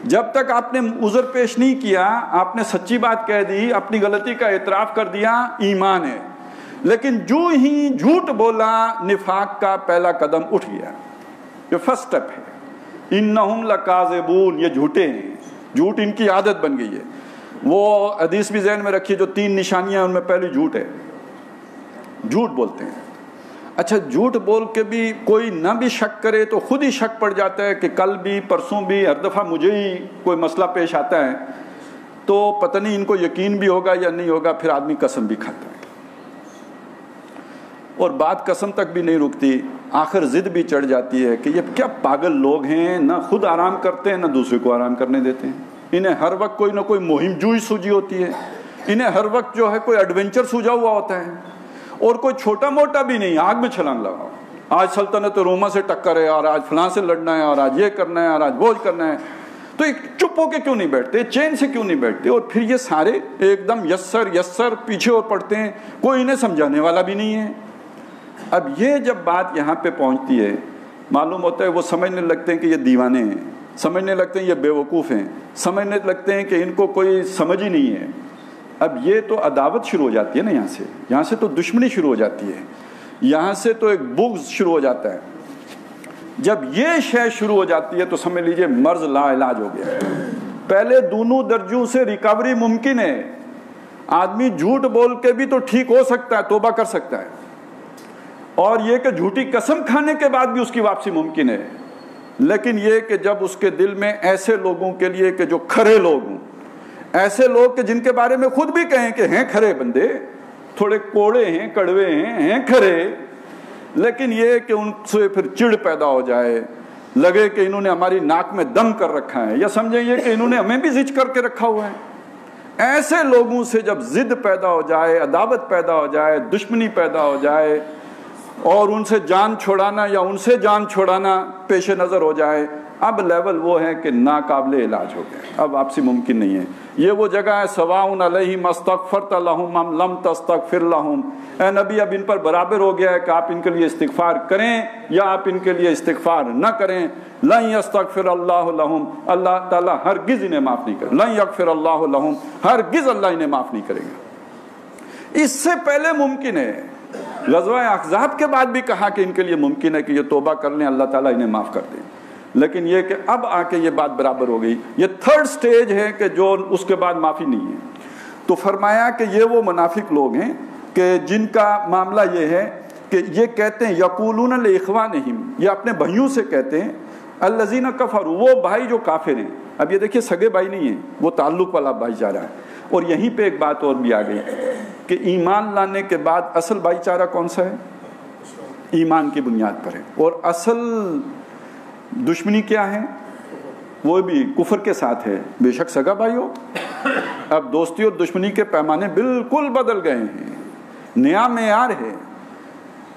جب تک آپ نے عذر پیش نہیں کیا، آپ نے سچی بات کہہ دی، اپنی غلطی کا اعتراف کر دیا، ایمان ہے، لیکن جو ہی جھوٹ بولا، نفاق کا پہلا قدم اٹھ گیا، یہ فرسٹ سٹیپ ہے۔ انہم لکاذبون، یہ جھوٹے ہیں، جھوٹ ان کی عادت بن گئی ہے۔ وہ حدیث بھی ذہن میں رکھیے جو 3 نشانیاں، ان میں پہلی جھوٹ ہے، جھوٹ بولتے ہیں۔ اچھا جھوٹ بول کے بھی کوئی نہ بھی شک کرے تو خود ہی شک پڑ جاتا ہے کہ کل بھی، پرسوں بھی، ہر دفعہ مجھے ہی کوئی مسئلہ پیش آتا ہے، تو پتہ نہیں ان کو یقین بھی ہوگا یا نہیں ہوگا، پھر آدمی قسم بھی کھاتا ہے، اور بات قسم تک بھی نہیں رکتی، آخر ضد بھی چڑھ جاتی ہے کہ یہ کیا پاگل لوگ ہیں، نہ خود آرام کرتے ہیں نہ دوسرے کو آرام کرنے دیتے ہیں، انہیں ہر وقت کوئی نہ کوئی مہم جوئی سوجی ہوتی ہے، انہیں ہر وقت جو ہے کوئی ایڈونچر سوجا ہوا ہوتا ہے، اور کوئی چھوٹا موٹا بھی نہیں، آگ میں چھلانگ لگاؤ، آج سلطنت روما سے ٹکر ہے، اور آج فلاں سے لڑنا ہے، اور آج یہ کرنا ہے، اور آج وہ کرنا ہے، تو ایک چپ ہو کے کیوں نہیں بیٹھتے، چین سے کیوں نہیں بیٹھتے؟ اور پھر یہ سارے ایک دم یسر پیچھے اور پڑتے ہیں، کوئی انہیں سمجھانے والا بھی نہیں ہے۔ اب یہ جب بات یہاں پہ پہنچتی ہے، معلوم ہوتا ہے وہ سمجھنے لگتے ہیں کہ یہ دیوانے ہیں، سمجھنے لگتے ہیں یہ بے وقوف ہیں، سمجھنے لگتے ہیں کہ ان کو کوئی سمجھ ہی نہیں ہے۔ اب یہ تو عداوت شروع ہو جاتی ہے نا، یہاں سے تو دشمنی شروع ہو جاتی ہے، یہاں سے تو ایک بغض شروع ہو جاتا ہے۔ جب یہ شے شروع ہو جاتی ہے تو سمجھ لیجئے مرض لا علاج ہو گیا ہے، پہلے دونوں درجوں سے ریکوری ممکن ہے. آدمی جھوٹ بول کے بھی تو ٹھیک ہو سکتا ہے, توبہ کر سکتا ہے, اور یہ کہ جھوٹی قسم کھانے کے بعد بھی اس کی واپسی ممکن ہے. لیکن یہ کہ جب اس کے دل میں ایسے لوگوں کے لیے کہ جو کھرے لوگ ہوں, ایسے لوگ کہ جن کے بارے میں خود بھی کہیں کہ ہیں کھرے بندے, تھوڑے کوڑے ہیں, کڑوے ہیں کھرے, لیکن یہ کہ ان سے پھر چڑ پیدا ہو جائے, لگے کہ انہوں نے ہماری ناک میں دم کر رکھا ہے, یا سمجھیں یہ کہ انہوں نے ہمیں بھی زج کر کے رکھا ہوا ہے. ایسے لوگوں سے جب ضد پیدا ہو جائے, عداوت پیدا ہو جائے, دشمنی پیدا ہو جائے, اور ان سے جان چھوڑانا یا ان سے جان چھوڑانا پیش نظر ہو جائے, اب لیول وہ ہے کہ ناقابل علاج ہو گئے, اب واپسی ممکن نہیں ہے. یہ وہ جگہ ہے سواء علیہم استغفرت لہم ام لم تستغفر لہم. اے نبی, اب ان پر برابر ہو گیا ہے کہ آپ ان کے لیے استغفار کریں یا آپ ان کے لیے استغفار نہ کریں. لن یستغفر اللہ لہم, اللہ تعالیٰ ہرگز انہیں معاف نہیں کرے. لن یغفر اللہ لہم, ہرگز اللہ انہیں معاف نہیں کرے گا. اس سے پہلے ممکن ہے, غزوہ احزاب کے بعد بھی کہا کہ ان کے لیے ممکن ہے کہ یہ توبہ کر لیں, اللہ تعالیٰ انہیں معاف کر دیں. لیکن یہ کہ اب آ کے یہ بات برابر ہو گئی, یہ تھرڈ سٹیج ہے کہ جو اس کے بعد معافی نہیں ہے. تو فرمایا کہ یہ وہ منافق لوگ ہیں کہ جن کا معاملہ یہ ہے کہ یہ کہتے ہیں یقولون لاخوانہم, یہ اپنے بھائیوں سے کہتے ہیں, الذین کفروا, وہ بھائی جو کافر ہیں. اب یہ دیکھیے سگے بھائی نہیں ہیں, وہ تعلق والا بھائی چارہ ہے. اور یہیں پہ ایک بات اور بھی آ گئی کہ ایمان لانے کے بعد اصل بھائی چارہ کون سا ہے؟ ایمان کی بنیاد پر ہے. اور اصل دشمنی کیا ہے؟ وہ بھی کفر کے ساتھ ہے, بے شک سگا بھائی ہو. اب دوستی اور دشمنی کے پیمانے بالکل بدل گئے ہیں, نیا معیار ہے.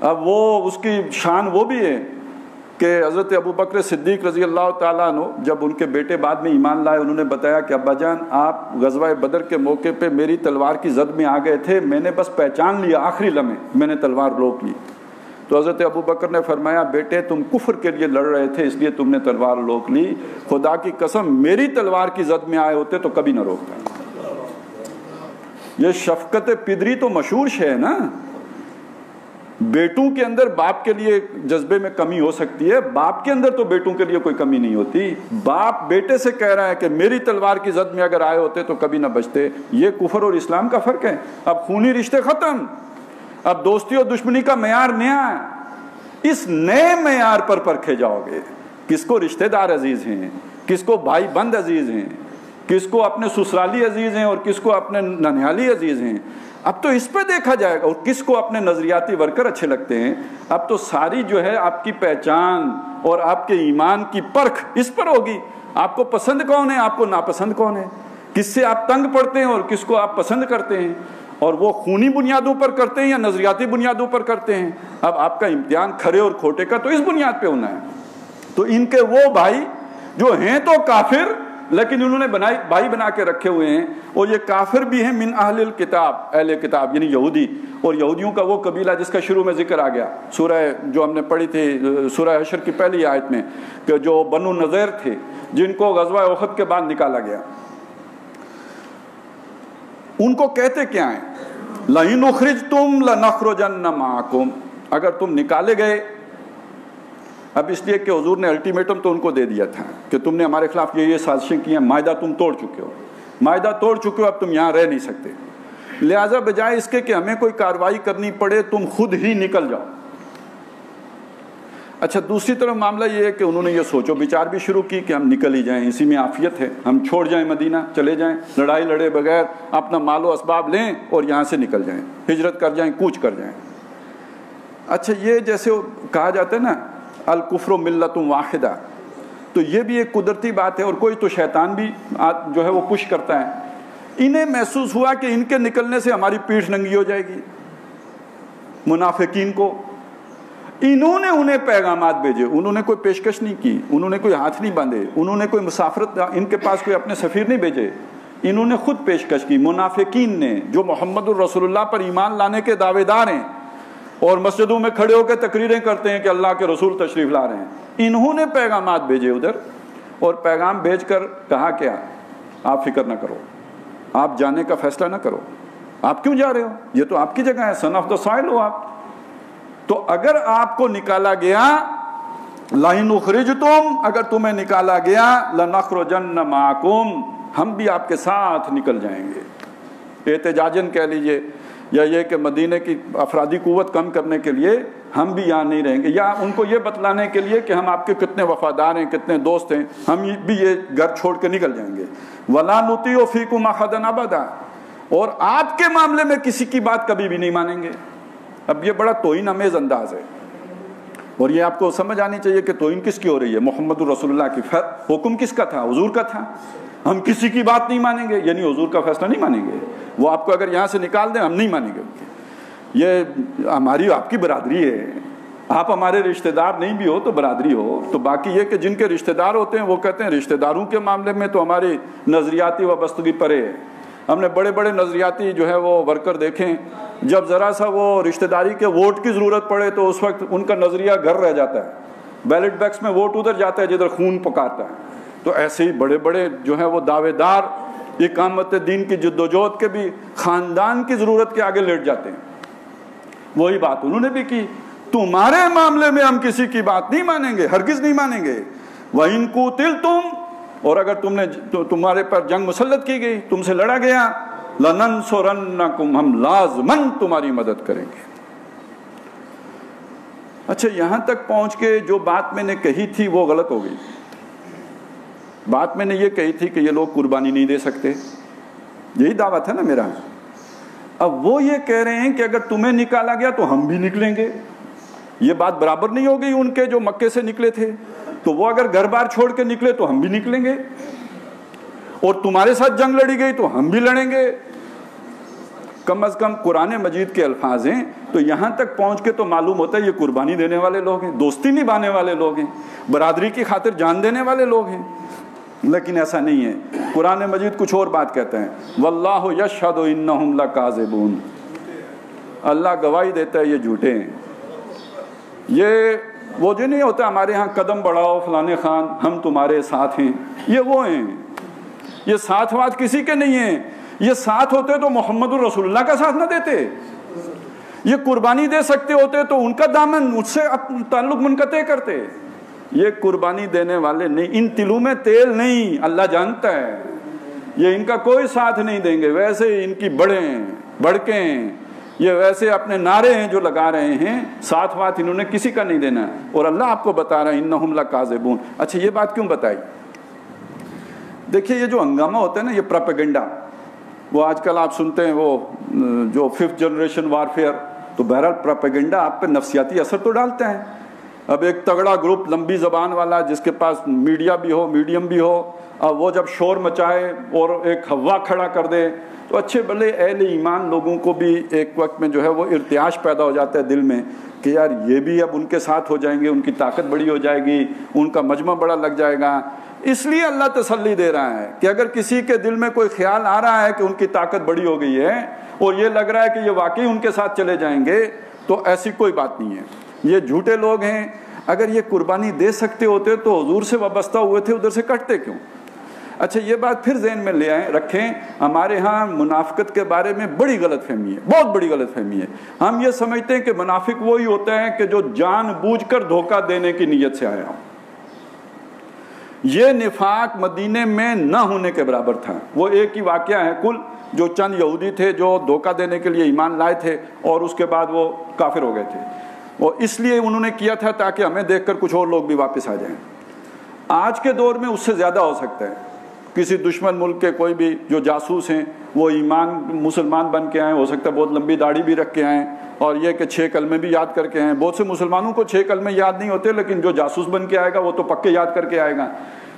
اب وہ اس کی شان وہ بھی ہے کہ حضرت ابوبکر صدیق رضی اللہ تعالیٰ عنہ جب ان کے بیٹے بعد میں ایمان لائے, انہوں نے بتایا کہ ابا جان آپ غزوہ بدر کے موقع پہ میری تلوار کی زد میں آ گئے تھے, میں نے بس پہچان لیا, آخری لمحے میں نے تلوار روک لی. تو حضرت ابوبکر نے فرمایا بیٹے تم کفر کے لیے لڑ رہے تھے اس لیے تم نے تلوار روک لی, خدا کی قسم میری تلوار کی زد میں آئے ہوتے تو کبھی نہ روکتا. یہ شفقت پدری تو مشہور شے ہے نا. بیٹوں کے اندر باپ کے لیے جذبے میں کمی ہو سکتی ہے, باپ کے اندر تو بیٹوں کے لیے کوئی کمی نہیں ہوتی. باپ بیٹے سے کہہ رہا ہے کہ میری تلوار کی زد میں اگر آئے ہوتے تو کبھی نہ بچتے. یہ کفر اور اسلام کا فرق ہے. اب خونی رشتے ختم, اب دوستی اور دشمنی کا معیار نیا ہے. اس نئے معیار پر پرکھے جاؤ گے کس کو رشتہ دار عزیز ہیں, کس کو بھائی بند عزیز ہیں, کس کو اپنے سسرالی عزیز ہیں اور کس کو اپنے ننھیالی عزیز ہیں. اب تو اس پہ دیکھا جائے گا, اور کس کو اپنے نظریاتی ورکر اچھے لگتے ہیں. اب تو ساری جو ہے آپ کی پہچان اور آپ کے ایمان کی پرکھ اس پر ہوگی. آپ کو پسند کون ہے, آپ کو ناپسند کون ہے, کس سے آپ تنگ پڑتے ہیں اور کس کو آپ پسند کرتے ہیں, اور وہ خونی بنیادوں پر کرتے ہیں یا نظریاتی بنیادوں پر کرتے ہیں. اب آپ کا امتحان کھرے اور کھوٹے کا تو اس بنیاد پہ ہونا ہے. تو ان کے وہ بھائی جو ہیں تو کافر لیکن انہوں نے بھائی بنا کے رکھے ہوئے ہیں, اور یہ کافر بھی ہیں من اہل الکتاب, اہل کتاب یعنی یہودی. اور یہودیوں کا وہ قبیلہ جس کا شروع میں ذکر آ گیا سورہ جو ہم نے پڑھی تھی سورہ حشر کی پہلی آیت میں, کہ جو بنو نذیر تھے جن کو غزوہ احد کے بعد نکالا گیا. ان کو کہتے کیا ہیں؟ لَإِنْ أُخْرِجْتُمْ لَنَخْرُجَنَّ مَعَكُمْ, اگر تم نکالے گئے. اب اس لیے کہ حضور نے الٹیمیٹم تو ان کو دے دیا تھا کہ تم نے ہمارے خلاف یہ سازشیں کی ہیں, معاہدہ تم توڑ چکے ہو, معاہدہ توڑ چکے ہو, اب تم یہاں رہ نہیں سکتے. لہٰذا بجائے اس کے کہ ہمیں کوئی کارروائی کرنی پڑے تم خود ہی نکل جاؤ. اچھا دوسری طرف معاملہ یہ ہے کہ انہوں نے یہ سوچو بچار بھی شروع کی کہ ہم نکل ہی جائیں, اسی میں عافیت ہے, ہم چھوڑ جائیں مدینہ, چلے جائیں, لڑائی لڑے بغیر اپنا مال و اسباب لیں اور یہاں سے نکل جائیں, ہجرت کر جائیں, کوچ کر جائیں. اچھا یہ جیسے کہا جاتا ہے نا الکفر ملت واحدہ, تو یہ بھی ایک قدرتی بات ہے, اور کوئی تو شیطان بھی جو ہے وہ پش کرتا ہے. انہیں محسوس ہوا کہ ان کے نکلنے سے ہماری پیٹھ ننگی ہو جائے گی. منافقین کو انہوں نے انہیں پیغامات بھیجے, انہوں نے کوئی پیشکش نہیں کی, انہوں نے کوئی ہاتھ نہیں باندھے, انہوں نے کوئی مسافرت, ان کے پاس کوئی اپنے سفیر نہیں بھیجے, انہوں نے خود پیشکش کی. منافقین نے جو محمد الرسول اللہ پر ایمان لانے کے دعوے دار ہیں اور مسجدوں میں کھڑے ہو کے تقریریں کرتے ہیں کہ اللہ کے رسول تشریف لا رہے ہیں, انہوں نے پیغامات بھیجے ادھر, اور پیغام بھیج کر کہا کیا, آپ فکر نہ کرو, آپ جانے کا فیصلہ نہ کرو, آپ کیوں جا رہے ہو, یہ تو آپ کی جگہ ہے, سن آف دا سوائل ہو آپ. تو اگر آپ کو نکالا گیا لَإِنْ أُخْرِجْتُمْ, اگر تمہیں نکالا گیا لَنَخْرُجَنَّ مَعَكُمْ, ہم بھی آپ کے ساتھ نکل جائیں گے، احتجاجن کہہ لیجئے، یا یہ کہ مدینے کی افرادی قوت کم کرنے کے لیے ہم بھی یہاں نہیں رہیں گے، یا ان کو یہ بتلانے کے لیے کہ ہم آپ کے کتنے وفادار ہیں، کتنے دوست ہیں، ہم بھی یہ گھر چھوڑ کے نکل جائیں گے۔ وَلَا نُطِيعُ فِيكُمْ أَحَدًا أَبَدًا، اور آپ کے معاملے میں کسی کی بات کبھی بھی نہیں مانیں گے۔ اب یہ بڑا توہین آمیز انداز ہے، اور یہ آپ کو سمجھ آنی چاہیے کہ توہین کس کی ہو رہی ہے؟ محمد الرسول اللہ کی۔ حکم کس کا تھا؟ حضور کا تھا۔ ہم کسی کی بات نہیں مانیں گے، یعنی حضور کا فیصلہ نہیں مانیں گے، وہ آپ کو اگر یہاں سے نکال دیں ہم نہیں مانیں گے۔ یہ ہماری آپ کی برادری ہے، آپ ہمارے رشتہ دار نہیں بھی ہو تو برادری ہو۔ تو باقی یہ کہ جن کے رشتہ دار ہوتے ہیں وہ کہتے ہیں رشتہ داروں کے معاملے میں تو ہماری نظریاتی وابستگی پرے ہے۔ ہم نے بڑے بڑے نظریاتی جو ہے وہ ورکر دیکھیں، جب ذرا سا وہ رشتہ داری کے ووٹ کی ضرورت پڑے تو اس وقت ان کا نظریہ گھر رہ جاتا ہے، بیلٹ باکس میں ووٹ ادھر جاتا ہے جدھر خون پکارتا ہے۔ تو ایسے ہی بڑے بڑے جو ہیں وہ دعوے دار اقامت دین کی جدوجہد کے بھی خاندان کی ضرورت کے آگے لیٹ جاتے ہیں۔ وہی بات انہوں نے بھی کی، تمہارے معاملے میں ہم کسی کی بات نہیں مانیں گے، ہرگز نہیں مانیں گے۔ وَإِن قُوتِلْتُمْ، اور اگر تمہارے پر جنگ مسلط کی گئی، تم سے لڑا گیا، لَنَنْصُرَنَّكُمْ، ہم لازماً تمہاری مدد کریں گے۔ اچھا، یہاں تک پہنچ کے جو بات میں نے کہی تھی وہ غلط ہو گئی۔ بات میں نے یہ کہی تھی کہ یہ لوگ قربانی نہیں دے سکتے، یہی دعویٰ تھا نا میرا۔ اب وہ یہ کہہ رہے ہیں کہ اگر تمہیں نکالا گیا تو ہم بھی نکلیں گے۔ یہ بات برابر نہیں ہو گئی ان کے جو مکے سے نکلے تھے، تو وہ اگر گھر بار چھوڑ کے نکلے تو ہم بھی نکلیں گے، اور تمہارے ساتھ جنگ لڑی گئی تو ہم بھی لڑیں گے۔ کم از کم قرآن مجید کے الفاظ ہیں، تو یہاں تک پہنچ کے تو معلوم ہوتا ہے یہ قربانی دینے والے لوگ ہیں، دوستی نبھانے والے لوگ ہیں، برادری کی خاطر جان دینے والے لوگ ہیں۔ لیکن ایسا نہیں ہے، قرآن مجید کچھ اور بات کہتا ہے، واللہ یشہد انہم لکاذبون، اللہ گواہی دیتا ہے یہ جھوٹے ہیں۔ یہ وہ جو نہیں ہوتا ہمارے ہاں قدم بڑھاؤ فلانے خان ہم تمہارے ساتھ ہیں، یہ وہ ہیں۔ یہ ساتھ وات کسی کے نہیں ہیں، یہ ساتھ ہوتے تو محمد الرسول اللہ کا ساتھ نہ دیتے، یہ قربانی دے سکتے ہوتے تو ان کا دامن مجھ سے تعلق منقطع کرتے۔ یہ قربانی دینے والے نہیں، ان تلوں میں تیل نہیں، اللہ جانتا ہے، یہ ان کا کوئی ساتھ نہیں دیں گے۔ ویسے ان کی بڑکیں یہ ویسے اپنے نعرے ہیں جو لگا رہے ہیں، ساتھ وات انہوں نے کسی کا نہیں دینا، اور اللہ آپ کو بتا رہا ہے انہم لکاذبون۔ اچھا، یہ بات کیوں بتائی؟ دیکھیے یہ جو ہنگامہ ہوتا ہے نا، یہ پروپیگنڈا، وہ آج کل آپ سنتے ہیں وہ جو 5th جنریشن وارفیئر، تو بہرحال پروپیگنڈا آپ پہ نفسیاتی اثر تو ڈالتا ہے۔ اب ایک تگڑا گروپ لمبی زبان والا جس کے پاس میڈیا بھی ہو میڈیم بھی ہو، اب وہ جب شور مچائے اور ایک ہوا کھڑا کر دے تو اچھے بھلے اہل ایمان لوگوں کو بھی ایک وقت میں جو ہے وہ ارتعاش پیدا ہو جاتا ہے دل میں کہ یار یہ بھی اب ان کے ساتھ ہو جائیں گے، ان کی طاقت بڑی ہو جائے گی، ان کا مجمع بڑا لگ جائے گا۔ اس لیے اللہ تسلی دے رہا ہے کہ اگر کسی کے دل میں کوئی خیال آ رہا ہے کہ ان کی طاقت بڑی ہو گئی ہے اور یہ لگ رہا ہے کہ یہ واقعی ان کے ساتھ چلے جائیں گے، تو ایسی کوئی بات نہیں ہے، یہ جھوٹے لوگ ہیں۔ اگر یہ قربانی دے سکتے ہوتے تو حضور سے وابستہ ہوئے تھے ادھر سے کٹتے کیوں؟ اچھا، یہ بات پھر ذہن میں لے آئیں، رکھیں، ہمارے ہاں منافقت کے بارے میں بڑی غلط فہمی ہے، بہت بڑی غلط فہمی ہے۔ ہم یہ سمجھتے ہیں کہ منافق وہی ہوتا ہے کہ جو جان بوجھ کر دھوکہ دینے کی نیت سے آیا ہو۔ یہ نفاق مدینے میں نہ ہونے کے برابر تھا۔ وہ ایک ہی واقعہ ہے کل، جو چند یہودی تھے جو دھوکہ دینے کے لیے ایمان لائے تھے اور اس کے بعد وہ کافر ہو گئے تھے، اور اس لیے انہوں نے کیا تھا تاکہ ہمیں دیکھ کر کچھ اور لوگ بھی واپس آ جائیں۔ آج کے دور میں اس سے زیادہ ہو سکتا ہے، کسی دشمن ملک کے کوئی بھی جو جاسوس ہیں وہ مسلمان بن کے آئیں، ہو سکتا ہے بہت لمبی داڑھی بھی رکھ کے آئیں، اور یہ کہ 6 کلمے بھی یاد کر کے آئیں۔ بہت سے مسلمانوں کو 6 کلمے یاد نہیں ہوتے، لیکن جو جاسوس بن کے آئے گا وہ تو پکے یاد کر کے آئے گا،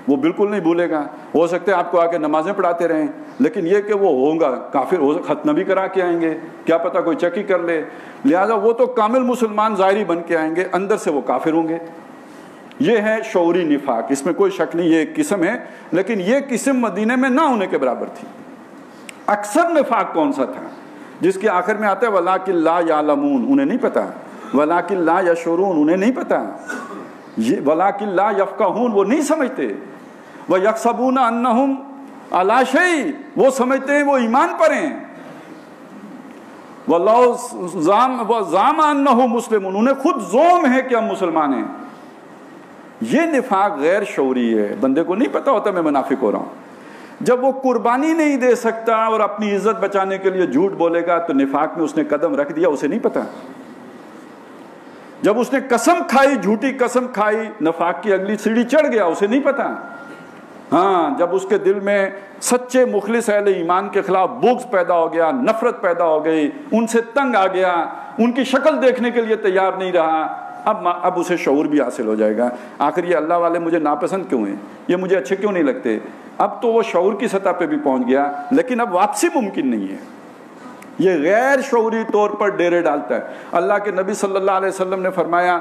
وہ بالکل نہیں بھولے گا۔ ہو سکتا ہے آپ کو آ کے نمازیں پڑھاتے رہیں، لیکن یہ کہ وہ ہوگا کافر، ختنہ بھی کرا کے آئیں گے، کیا پتہ کوئی چکی کر لے، لہذا وہ تو کامل مسلمان ظاہری بن کے آئیں گے، اندر سے وہ کافر ہوں گے۔ یہ ہے شعوری نفاق، اس میں کوئی شک نہیں، یہ ایک قسم ہے، لیکن یہ قسم مدینے میں نہ ہونے کے برابر تھی۔ اکثر نفاق کون سا تھا؟ جس کے آخر میں آتا ہے وَلَٰكِن لَا يَعْلَمُونَ، انہیں نہیں پتا، وَلَٰكِن لَا يَشْعُرُونَ، انہیں نہیں پتا، وَلَٰكِن لَا يَفْقَهُونَ، وہ نہیں سمجھتے، وَيَحْسَبُونَ أَنَّهُمْ عَلَىٰ شَيْءٍ، وہ سمجھتے ہیں وہ ایمان پر ہیں، وَاللَّهُ زَعَمَ أَنَّهُ مُسْلِمٌ، انہیں خود زوم ہے کہ ہم مسلمان ہیں۔ یہ نفاق غیر شعوری ہے، بندے کو نہیں پتا ہوتا میں منافق ہو رہا ہوں، جب وہ قربانی نہیں دے سکتا اور اپنی عزت بچانے کے لیے جھوٹ بولے گا تو نفاق میں اس نے قدم رکھ دیا، اسے نہیں پتا۔ جب اس نے قسم کھائی، جھوٹی قسم کھائی، نفاق کی اگلی سیڑھی چڑھ گیا، اسے نہیں پتا۔ ہاں، جب اس کے دل میں سچے مخلص اہل ایمان کے خلاف بغض پیدا ہو گیا، نفرت پیدا ہو گئی، ان سے تنگ آ گیا، ان کی شکل دیکھنے کے لیے تیار نہیں رہا، اب اسے شعور بھی حاصل ہو جائے گا، آخر یہ اللہ والے مجھے ناپسند کیوں ہیں، یہ مجھے اچھے کیوں نہیں لگتے۔ اب تو وہ شعور کی سطح پہ بھی پہنچ گیا، لیکن اب واپسی ممکن نہیں ہے، یہ غیر شعوری طور پر ڈیرے ڈالتا ہے۔ اللہ کے نبی صلی اللہ علیہ وسلم نے فرمایا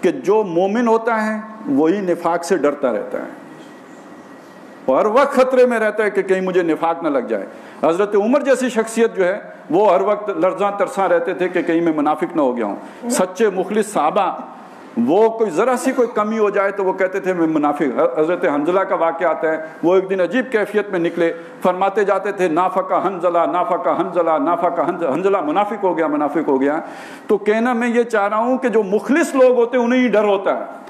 کہ جو مومن ہوتا ہے وہی نفاق سے ڈرتا رہتا ہے، ہر وقت خطرے میں رہتا ہے کہ کہیں مجھے نفاق نہ لگ جائے۔ حضرت عمر جیسی شخصیت جو ہے وہ ہر وقت لرزاں ترساں رہتے تھے کہ کہیں میں منافق نہ ہو گیا ہوں۔ سچے مخلص صحابہ، وہ کوئی ذرا سی کوئی کمی ہو جائے تو وہ کہتے تھے میں منافق۔ حضرت حنظلہ کا واقعہ آتا ہے، وہ ایک دن عجیب کیفیت میں نکلے، فرماتے جاتے تھے نافقہ حنظلہ، نافقہ حنظلہ، نافقہ حنظلہ، منافق ہو گیا، منافق ہو گیا۔ تو کہنا میں یہ چاہ رہا ہوں کہ جو مخلص لوگ ہوتے ہیں انہیں ہی ڈر ہوتا ہے،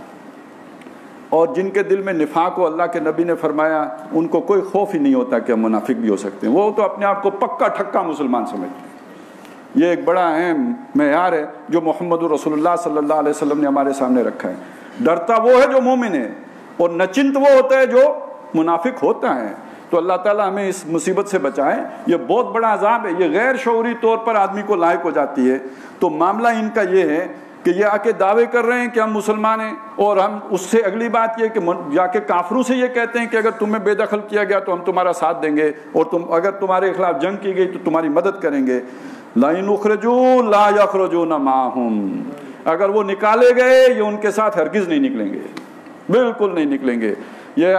اور جن کے دل میں نفاق ہو، اللہ کے نبی نے فرمایا ان کو کوئی خوف ہی نہیں ہوتا کہ ہم منافق بھی ہو سکتے ہیں، وہ تو اپنے آپ کو پکا ٹھکا مسلمان سمجھتے ہیں۔ یہ ایک بڑا اہم معیار ہے جو محمد رسول اللہ صلی اللہ علیہ وسلم نے ہمارے سامنے رکھا ہے۔ ڈرتا وہ ہے جو مومن ہے، اور نچنت وہ ہوتا ہے جو منافق ہوتا ہے۔ تو اللہ تعالیٰ ہمیں اس مصیبت سے بچائے، یہ بہت بڑا عذاب ہے، یہ غیر شعوری طور پر آدمی کو لاحق ہو جاتی ہے۔ تو معاملہ ان کا یہ ہے کہ یہ آ کے دعوے کر رہے ہیں کہ ہم مسلمان ہیں، اور ہم اس سے اگلی بات یہ کہ جا کے کافروں سے یہ کہتے ہیں کہ اگر تمہیں بے دخل کیا گیا تو ہم تمہارا ساتھ دیں گے، اور اگر تمہارے خلاف جنگ کی گئی تو تمہاری مدد کریں گے۔ لَئِنْ اُخْرِجُوا لَا يَخْرُجُونَ مَعَهُمْ، اگر وہ نکالے گئے یہ ان کے ساتھ ہرگز نہیں نکلیں گے، بالکل نہیں نکلیں گے، یہ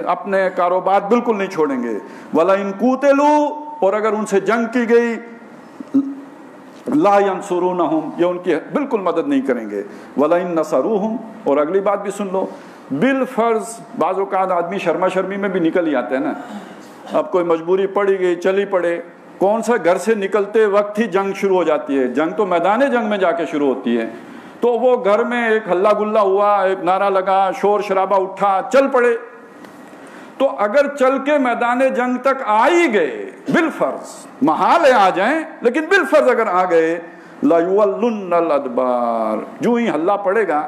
اپنے کاروبار بالکل نہیں چھوڑیں گے۔ وَلَئِنْ قُوتِلُوا، اور اگر ان سے جنگ کی گئی لا ینصرونہم، یہ ان کی بالکل مدد نہیں کریں گے۔ وَلَئِن نَصَرُوہم، اور اگلی بات بھی سن لو، بالفرض بعض اوقات آدمی شرما شرمی میں بھی نکل ہی آتا ہے نا، اب کوئی مجبوری پڑی گئی چلی پڑے، کون سا گھر سے نکلتے وقت ہی جنگ شروع ہو جاتی ہے، جنگ تو میدان جنگ میں جا کے شروع ہوتی ہے، تو وہ گھر میں ایک ہلا گلا ہوا، ایک نعرہ لگا، شور شرابہ اٹھا، چل پڑے، تو اگر چل کے میدان جنگ تک آ ہی گئے، بالفرض محال ہے آ جائیں، لیکن بالفرض اگر آ گئے لَيُوَلُّنَّ الْأَدْبَارَ، جو ہی ہلا پڑے گا،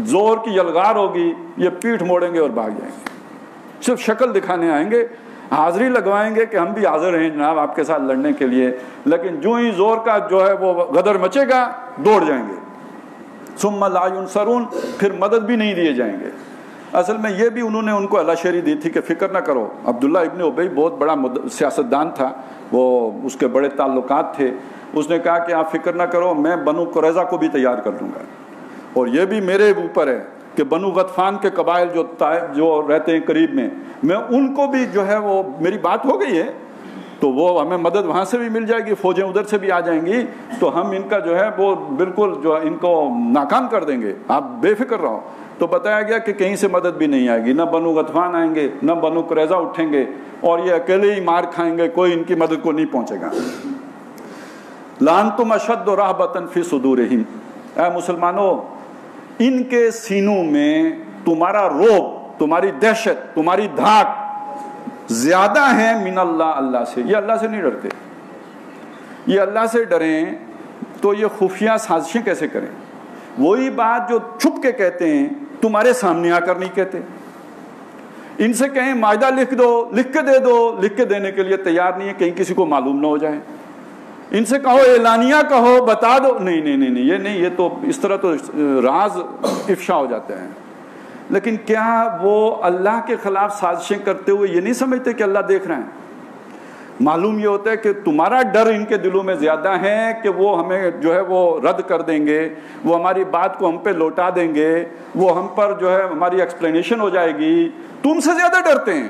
زور کی یلغار ہوگی، یہ پیٹھ موڑیں گے اور بھاگ جائیں گے، صرف شکل دکھانے آئیں گے، حاضری لگوائیں گے کہ ہم بھی حاضر ہیں جناب آپ کے ساتھ لڑنے کے لیے، لیکن جو ہی زور کا جو ہے وہ غدر مچے گا دوڑ جائیں گے۔ ثُمَّ لَا يُنصَرُونَ، پھر مدد بھی نہیں دیے جائیں گے۔ اصل میں یہ بھی انہوں نے ان کو ہلاشیری دی تھی کہ فکر نہ کرو، عبداللہ ابن ابی بہت بڑا سیاستدان تھا، وہ اس کے بڑے تعلقات تھے، اس نے کہا کہ آپ فکر نہ کرو، میں بنو قریظہ کو بھی تیار کر لوں گا، اور یہ بھی میرے اوپر ہے کہ بنو غطفان کے قبائل جو رہتے ہیں قریب میں ان کو بھی جو ہے وہ میری بات ہو گئی ہے، تو وہ ہمیں مدد وہاں سے بھی مل جائے گی، فوجیں ادھر سے بھی آ جائیں گی، تو ہم ان کا جو ہے وہ بالکل جو ان کو ناکام کر دیں گے، آپ بے فکر رہو۔ تو بتایا گیا کہ کہیں سے مدد بھی نہیں آئے گی، نہ بنو غطفان آئیں گے، نہ بنو قریظہ اٹھیں گے، اور یہ اکیلے ہی مار کھائیں گے، کوئی ان کی مدد کو نہیں پہنچے گا۔ لَأَنْتُمْ أَشَدُّ رَهْبَةً فِي صُدُورِهِمْ، اے مسلمانوں ان کے سینوں میں تمہارا روب، تمہاری دہشت، تمہاری دھاک زیادہ ہے من اللہ، اللہ سے، یہ اللہ سے نہیں ڈرتے، یہ اللہ سے ڈریں تو یہ خفیہ سازشیں کیسے کریں؟ وہی بات جو چھپ کے کہتے ہیں تمہارے سامنے آ کر نہیں کہتے۔ ان سے کہیں معاہدہ لکھ دو، لکھ کے دے دو، لکھ کے دینے کے لیے تیار نہیں ہے، کہیں کسی کو معلوم نہ ہو جائے۔ ان سے کہو اعلانیہ کہو، بتا دو، نہیں نہیں نہیں نہیں، یہ نہیں، یہ تو اس طرح تو راز افشا ہو جاتے ہیں۔ لیکن کیا وہ اللہ کے خلاف سازشیں کرتے ہوئے یہ نہیں سمجھتے کہ اللہ دیکھ رہے ہیں؟ معلوم یہ ہوتا ہے کہ تمہارا ڈر ان کے دلوں میں زیادہ ہے کہ وہ ہمیں جو ہے وہ رد کر دیں گے، وہ ہماری بات کو ہم پہ لوٹا دیں گے، وہ ہم پر جو ہے ہماری ایکسپلینیشن ہو جائے گی، تم سے زیادہ ڈرتے ہیں،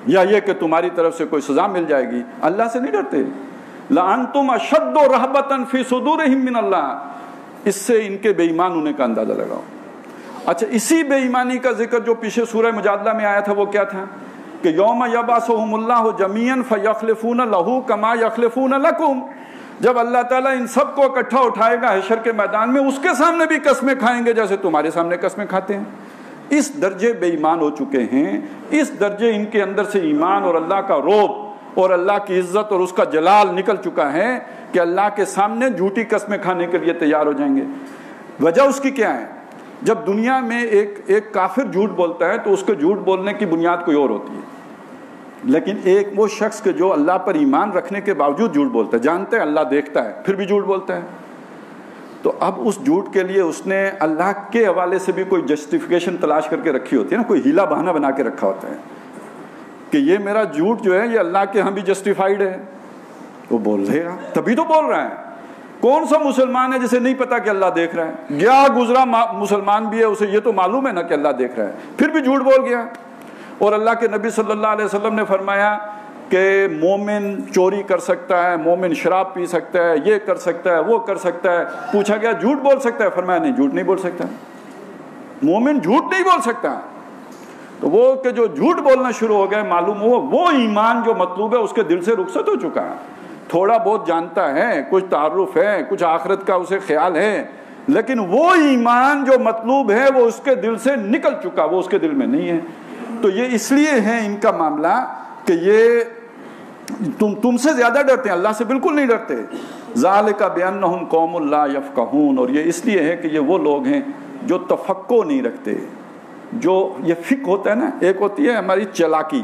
یا یہ کہ تمہاری طرف سے کوئی سزا مل جائے گی، اللہ سے نہیں ڈرتے۔ لَأَنْتُمْ أَشَدُّ رَهْبَةً فِي صُدُورِهِمْ مِنَ اللَّهِ، اس سے ان کے بے ایمان ہونے کا اندازہ لگاؤ۔ اچھا، اسی بے ایمانی کا ذکر جو پیچھے سورہ مجادلہ میں آیا تھا وہ کیا تھا کہ یوم یبعثہم اللہ جمیعا فیخلفون لہ کما یخلفون لکم، جب اللہ تعالیٰ ان سب کو اکٹھا اٹھائے گا حشر کے میدان میں، اس کے سامنے بھی قسمیں کھائیں گے جیسے تمہارے سامنے قسمیں کھاتے ہیں۔ اس درجے بے ایمان ہو چکے ہیں، اس درجے ان کے اندر سے ایمان اور اللہ کا رعب اور اللہ کی عزت اور اس کا جلال نکل چکا ہے کہ اللہ کے سامنے جھوٹی قسمیں کھانے کے لیے تیار ہو جائیں گے۔ وجہ اس کی کیا ہے؟ جب دنیا میں ایک کافر جھوٹ بولتا ہے تو اس کے جھوٹ بولنے کی بنیاد کوئی اور ہوتی ہے، لیکن ایک وہ شخص کہ جو اللہ پر ایمان رکھنے کے باوجود جھوٹ بولتا ہے، جانتا ہے اللہ دیکھتا ہے پھر بھی جھوٹ بولتا ہے، تو اب اس جھوٹ کے لیے اس نے اللہ کے حوالے سے بھی کوئی جسٹیفیکیشن تلاش کر کے رکھی ہوتی ہے نا، کوئی ہیلا بہانہ بنا کے رکھا ہوتا ہے کہ یہ میرا جھوٹ جو ہے یہ اللہ کے ہاں بھی جسٹیفائیڈ ہے، وہ بول رہے گا تبھی تو بول رہا ہے۔ کون سا مسلمان ہے جسے نہیں پتا کہ اللہ دیکھ رہا ہے؟ گیا گزرا مسلمان بھی ہے، اسے یہ تو معلوم ہے نا کہ اللہ دیکھ رہا ہے، پھر بھی جھوٹ بول گیا۔ اور اللہ کے نبی صلی اللہ علیہ وسلم نے فرمایا کہ مومن چوری کر سکتا ہے، مومن شراب پی سکتا ہے، یہ کر سکتا ہے، وہ کر سکتا ہے۔ پوچھا گیا جھوٹ بول سکتا ہے؟ فرمایا نہیں، جھوٹ نہیں بول سکتا، مومن جھوٹ نہیں بول سکتا۔ تو وہ کہ جو جھوٹ بولنا شروع ہو گئے، معلوم ہوا وہ ایمان جو مطلوب ہے اس کے دل سے رخصت ہو چکا ہے۔ تھوڑا بہت جانتا ہے، کچھ تعارف ہے، کچھ آخرت کا اسے خیال ہے، لیکن وہ ایمان جو مطلوب ہے وہ اس کے دل سے نکل چکا، وہ اس کے دل میں نہیں ہے۔ تو یہ اس لیے ہے ان کا معاملہ کہ یہ تم سے زیادہ ڈرتے ہیں، اللہ سے بالکل نہیں ڈرتے۔ ذالک بانہم قوم لا یفقہون، اور یہ اس لیے ہے کہ یہ وہ لوگ ہیں جو تفقہ نہیں رکھتے۔ جو یہ فقہ ہوتا ہے نا، ایک ہوتی ہے ہماری چالاکی،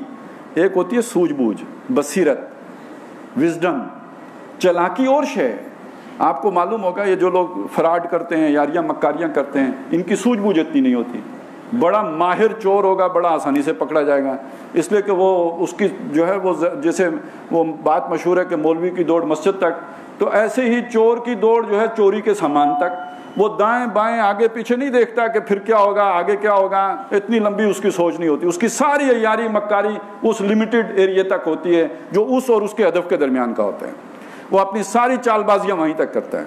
ایک ہوتی ہے سوجھ بوجھ، بصیرت، وزڈم۔ چالاکی اور شے، آپ کو معلوم ہوگا یہ جو لوگ فراڈ کرتے ہیں، یاریاں مکاریاں کرتے ہیں، ان کی سوجھ بوجھ اتنی نہیں ہوتی۔ بڑا ماہر چور ہوگا، بڑا آسانی سے پکڑا جائے گا، اس لیے کہ وہ اس کی جو ہے وہ جیسے وہ بات مشہور ہے کہ مولوی کی دوڑ مسجد تک، تو ایسے ہی چور کی دوڑ جو ہے چوری کے سامان تک۔ وہ دائیں بائیں آگے پیچھے نہیں دیکھتا کہ پھر کیا ہوگا، آگے کیا ہوگا، اتنی لمبی اس کی سوچ نہیں ہوتی۔ اس کی ساری عیاری مکاری اس لمیٹڈ ایریا تک ہوتی ہے جو اس اور اس کے ہدف کے درمیان کا ہوتا ہے۔ وہ اپنی ساری چال بازیاں وہیں تک کرتا ہے۔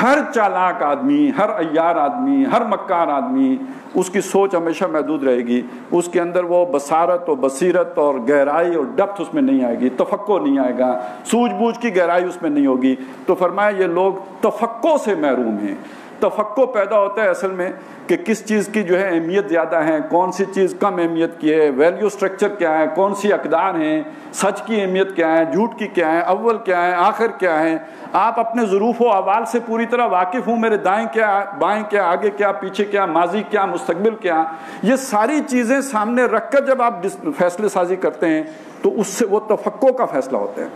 ہر چالاک آدمی، ہر عیار آدمی، ہر مکار آدمی، اس کی سوچ ہمیشہ محدود رہے گی، اس کے اندر وہ بصارت و بصیرت اور گہرائی اور ڈپتھ اس میں نہیں آئے گی، تفقہ نہیں آئے گا، سوجھ بوجھ کی گہرائی اس میں نہیں ہوگی۔ تو فرمایا یہ لوگ تفقہ سے محروم ہیں۔ تفقہ پیدا ہوتا ہے اصل میں کہ کس چیز کی جو ہے اہمیت زیادہ ہے، کون سی چیز کم اہمیت کی ہے، ویلیو سٹرکچر کیا ہے، کون سی اقدار ہیں، سچ کی اہمیت کیا ہے، جھوٹ کی کیا ہے، اول کیا ہے، آخر کیا ہے۔ آپ اپنے ظروف و احوال سے پوری طرح واقف ہوں، میرے دائیں کیا، بائیں کیا، آگے کیا، پیچھے کیا، ماضی کیا، مستقبل کیا، یہ ساری چیزیں سامنے رکھ کر جب آپ فیصلے سازی کرتے ہیں تو اس سے وہ تفقہ کا فیصلہ ہوتا ہے۔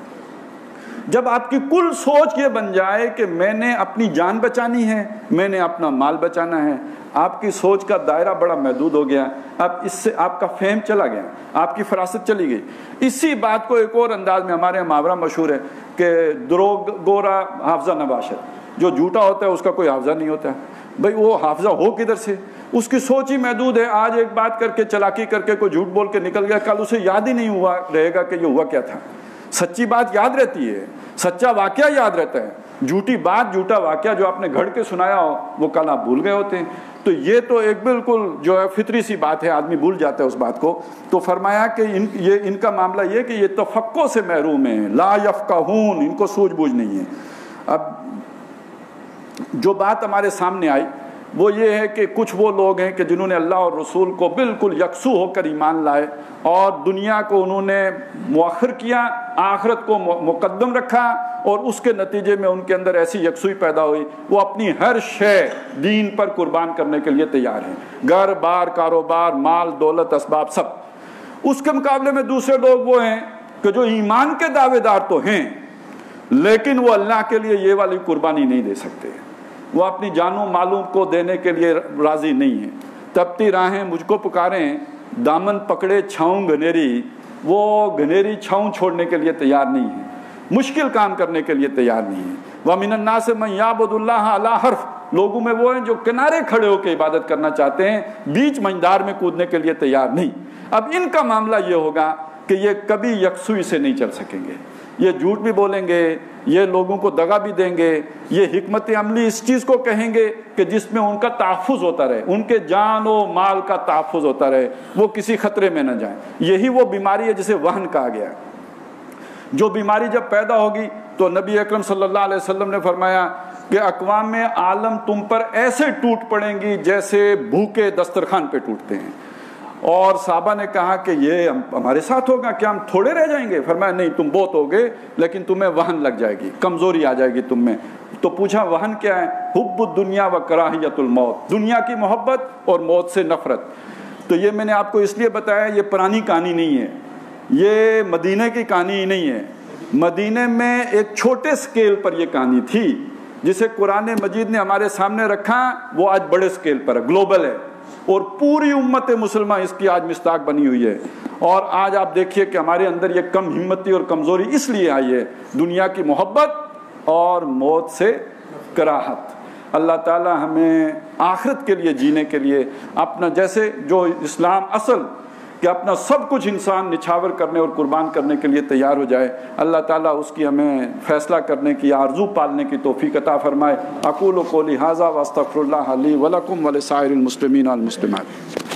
جب آپ کی کل سوچ یہ بن جائے کہ میں نے اپنی جان بچانی ہے، میں نے اپنا مال بچانا ہے، آپ کی سوچ کا دائرہ بڑا محدود ہو گیا، اب اس سے آپ کا فہم چلا گیا، آپ کی فراست چلی گئی۔ اسی بات کو ایک اور انداز میں ہمارے یہاں محاورہ مشہور ہے کہ دروغ گورا حافظہ نہ باشد، جو جھوٹا ہوتا ہے اس کا کوئی حافظہ نہیں ہوتا۔ بھئی وہ حافظہ ہو کدھر سے؟ اس کی سوچ ہی محدود ہے۔ آج ایک بات کر کے چالاکی کر کے کوئی جھوٹ بول کے نکل گیا، کل اسے یاد ہی نہیں ہوا رہے گا کہ یہ ہوا کیا تھا۔ سچی بات یاد رہتی ہے، سچا واقعہ یاد رہتا ہے، جھوٹی بات، جھوٹا واقعہ جو آپ نے گھڑ کے سنایا ہو وہ کل آپ بھول گئے ہوتے ہیں۔ تو یہ تو ایک بالکل جو ہے فطری سی بات ہے، آدمی بھول جاتا ہے اس بات کو۔ تو فرمایا کہ ان کا معاملہ یہ کہ یہ تفقہ سے محروم ہیں، لا یفقہون، ان کو سوجھ بوجھ نہیں ہے۔ اب جو بات ہمارے سامنے آئی وہ یہ ہے کہ کچھ وہ لوگ ہیں کہ جنہوں نے اللہ اور رسول کو بالکل یکسو ہو کر ایمان لائے اور دنیا کو انہوں نے مؤخر کیا، آخرت کو مقدم رکھا، اور اس کے نتیجے میں ان کے اندر ایسی یکسوئی پیدا ہوئی، وہ اپنی ہر شے دین پر قربان کرنے کے لیے تیار ہیں، گھر بار، کاروبار، مال، دولت، اسباب، سب۔ اس کے مقابلے میں دوسرے لوگ وہ ہیں کہ جو ایمان کے دعوے دار تو ہیں لیکن وہ اللہ کے لیے یہ والی قربانی نہیں دے سکتے، وہ اپنی جانوں مالوں کو دینے کے لیے راضی نہیں ہیں۔ تپتی راہیں مجھ کو پکاریں، دامن پکڑے چھاؤں گھنیری، وہ گھنیری چھاؤں چھوڑنے کے لیے تیار نہیں ہے، مشکل کام کرنے کے لیے تیار نہیں ہے۔ وَمِنَ النَّاسِ مَن يَعْبُدُ اللَّهَ عَلَىٰ حَرْفٍ، لوگوں میں وہ ہیں جو کنارے کھڑے ہو کے عبادت کرنا چاہتے ہیں، بیچ منجدار میں کودنے کے لیے تیار نہیں۔ اب ان کا معاملہ یہ ہوگا کہ یہ کبھی یکسوئی سے نہیں چل سکیں گے، یہ جھوٹ بھی بولیں گے، یہ لوگوں کو دغا بھی دیں گے، یہ حکمت عملی اس چیز کو کہیں گے کہ جس میں ان کا تحفظ ہوتا رہے، ان کے جان و مال کا تحفظ ہوتا رہے، وہ کسی خطرے میں نہ جائیں۔ یہی وہ بیماری ہے جسے وہن کہا گیا ہے۔ جو بیماری جب پیدا ہوگی تو نبی اکرم صلی اللہ علیہ وسلم نے فرمایا کہ اقوام عالم تم پر ایسے ٹوٹ پڑیں گی جیسے بھوکے دسترخوان پہ ٹوٹتے ہیں۔ اور صحابہ نے کہا کہ یہ ہمارے ساتھ ہوگا، کیا ہم تھوڑے رہ جائیں گے؟ فرمایا نہیں، تم بہت ہوگے لیکن تمہیں وہن لگ جائے گی، کمزوری آ جائے گی تم میں۔ تو پوچھا وہن کیا ہے؟ حب الدنیا و کراہیت الموت، دنیا کی محبت اور موت سے نفرت۔ تو یہ میں نے آپ کو اس لیے بتایا، یہ پرانی کہانی نہیں ہے، یہ مدینہ کی کہانی نہیں ہے۔ مدینہ میں ایک چھوٹے سکیل پر یہ کہانی تھی، جسے قرآن مجید نے ہمارے سامنے رکھا، وہ آج بڑے سکیل پر ہے، گلوبل ہے، اور پوری امت مسلمہ اس کی آج مصداق بنی ہوئی ہے۔ اور آج آپ دیکھیے کہ ہمارے اندر یہ کم ہمتی اور کمزوری اس لیے آئی ہے، دنیا کی محبت اور موت سے کراہت۔ اللہ تعالی ہمیں آخرت کے لیے جینے کے لیے اپنا، جیسے جو اسلام اصل کہ اپنا سب کچھ انسان نچھاور کرنے اور قربان کرنے کے لیے تیار ہو جائے، اللہ تعالیٰ اس کی ہمیں فیصلہ کرنے کی، آرزو پالنے کی توفیق عطا فرمائے۔ اقول قولی ھذا واستغفر اللہ لی ولکم ولسائر المسلمین والمسلمات۔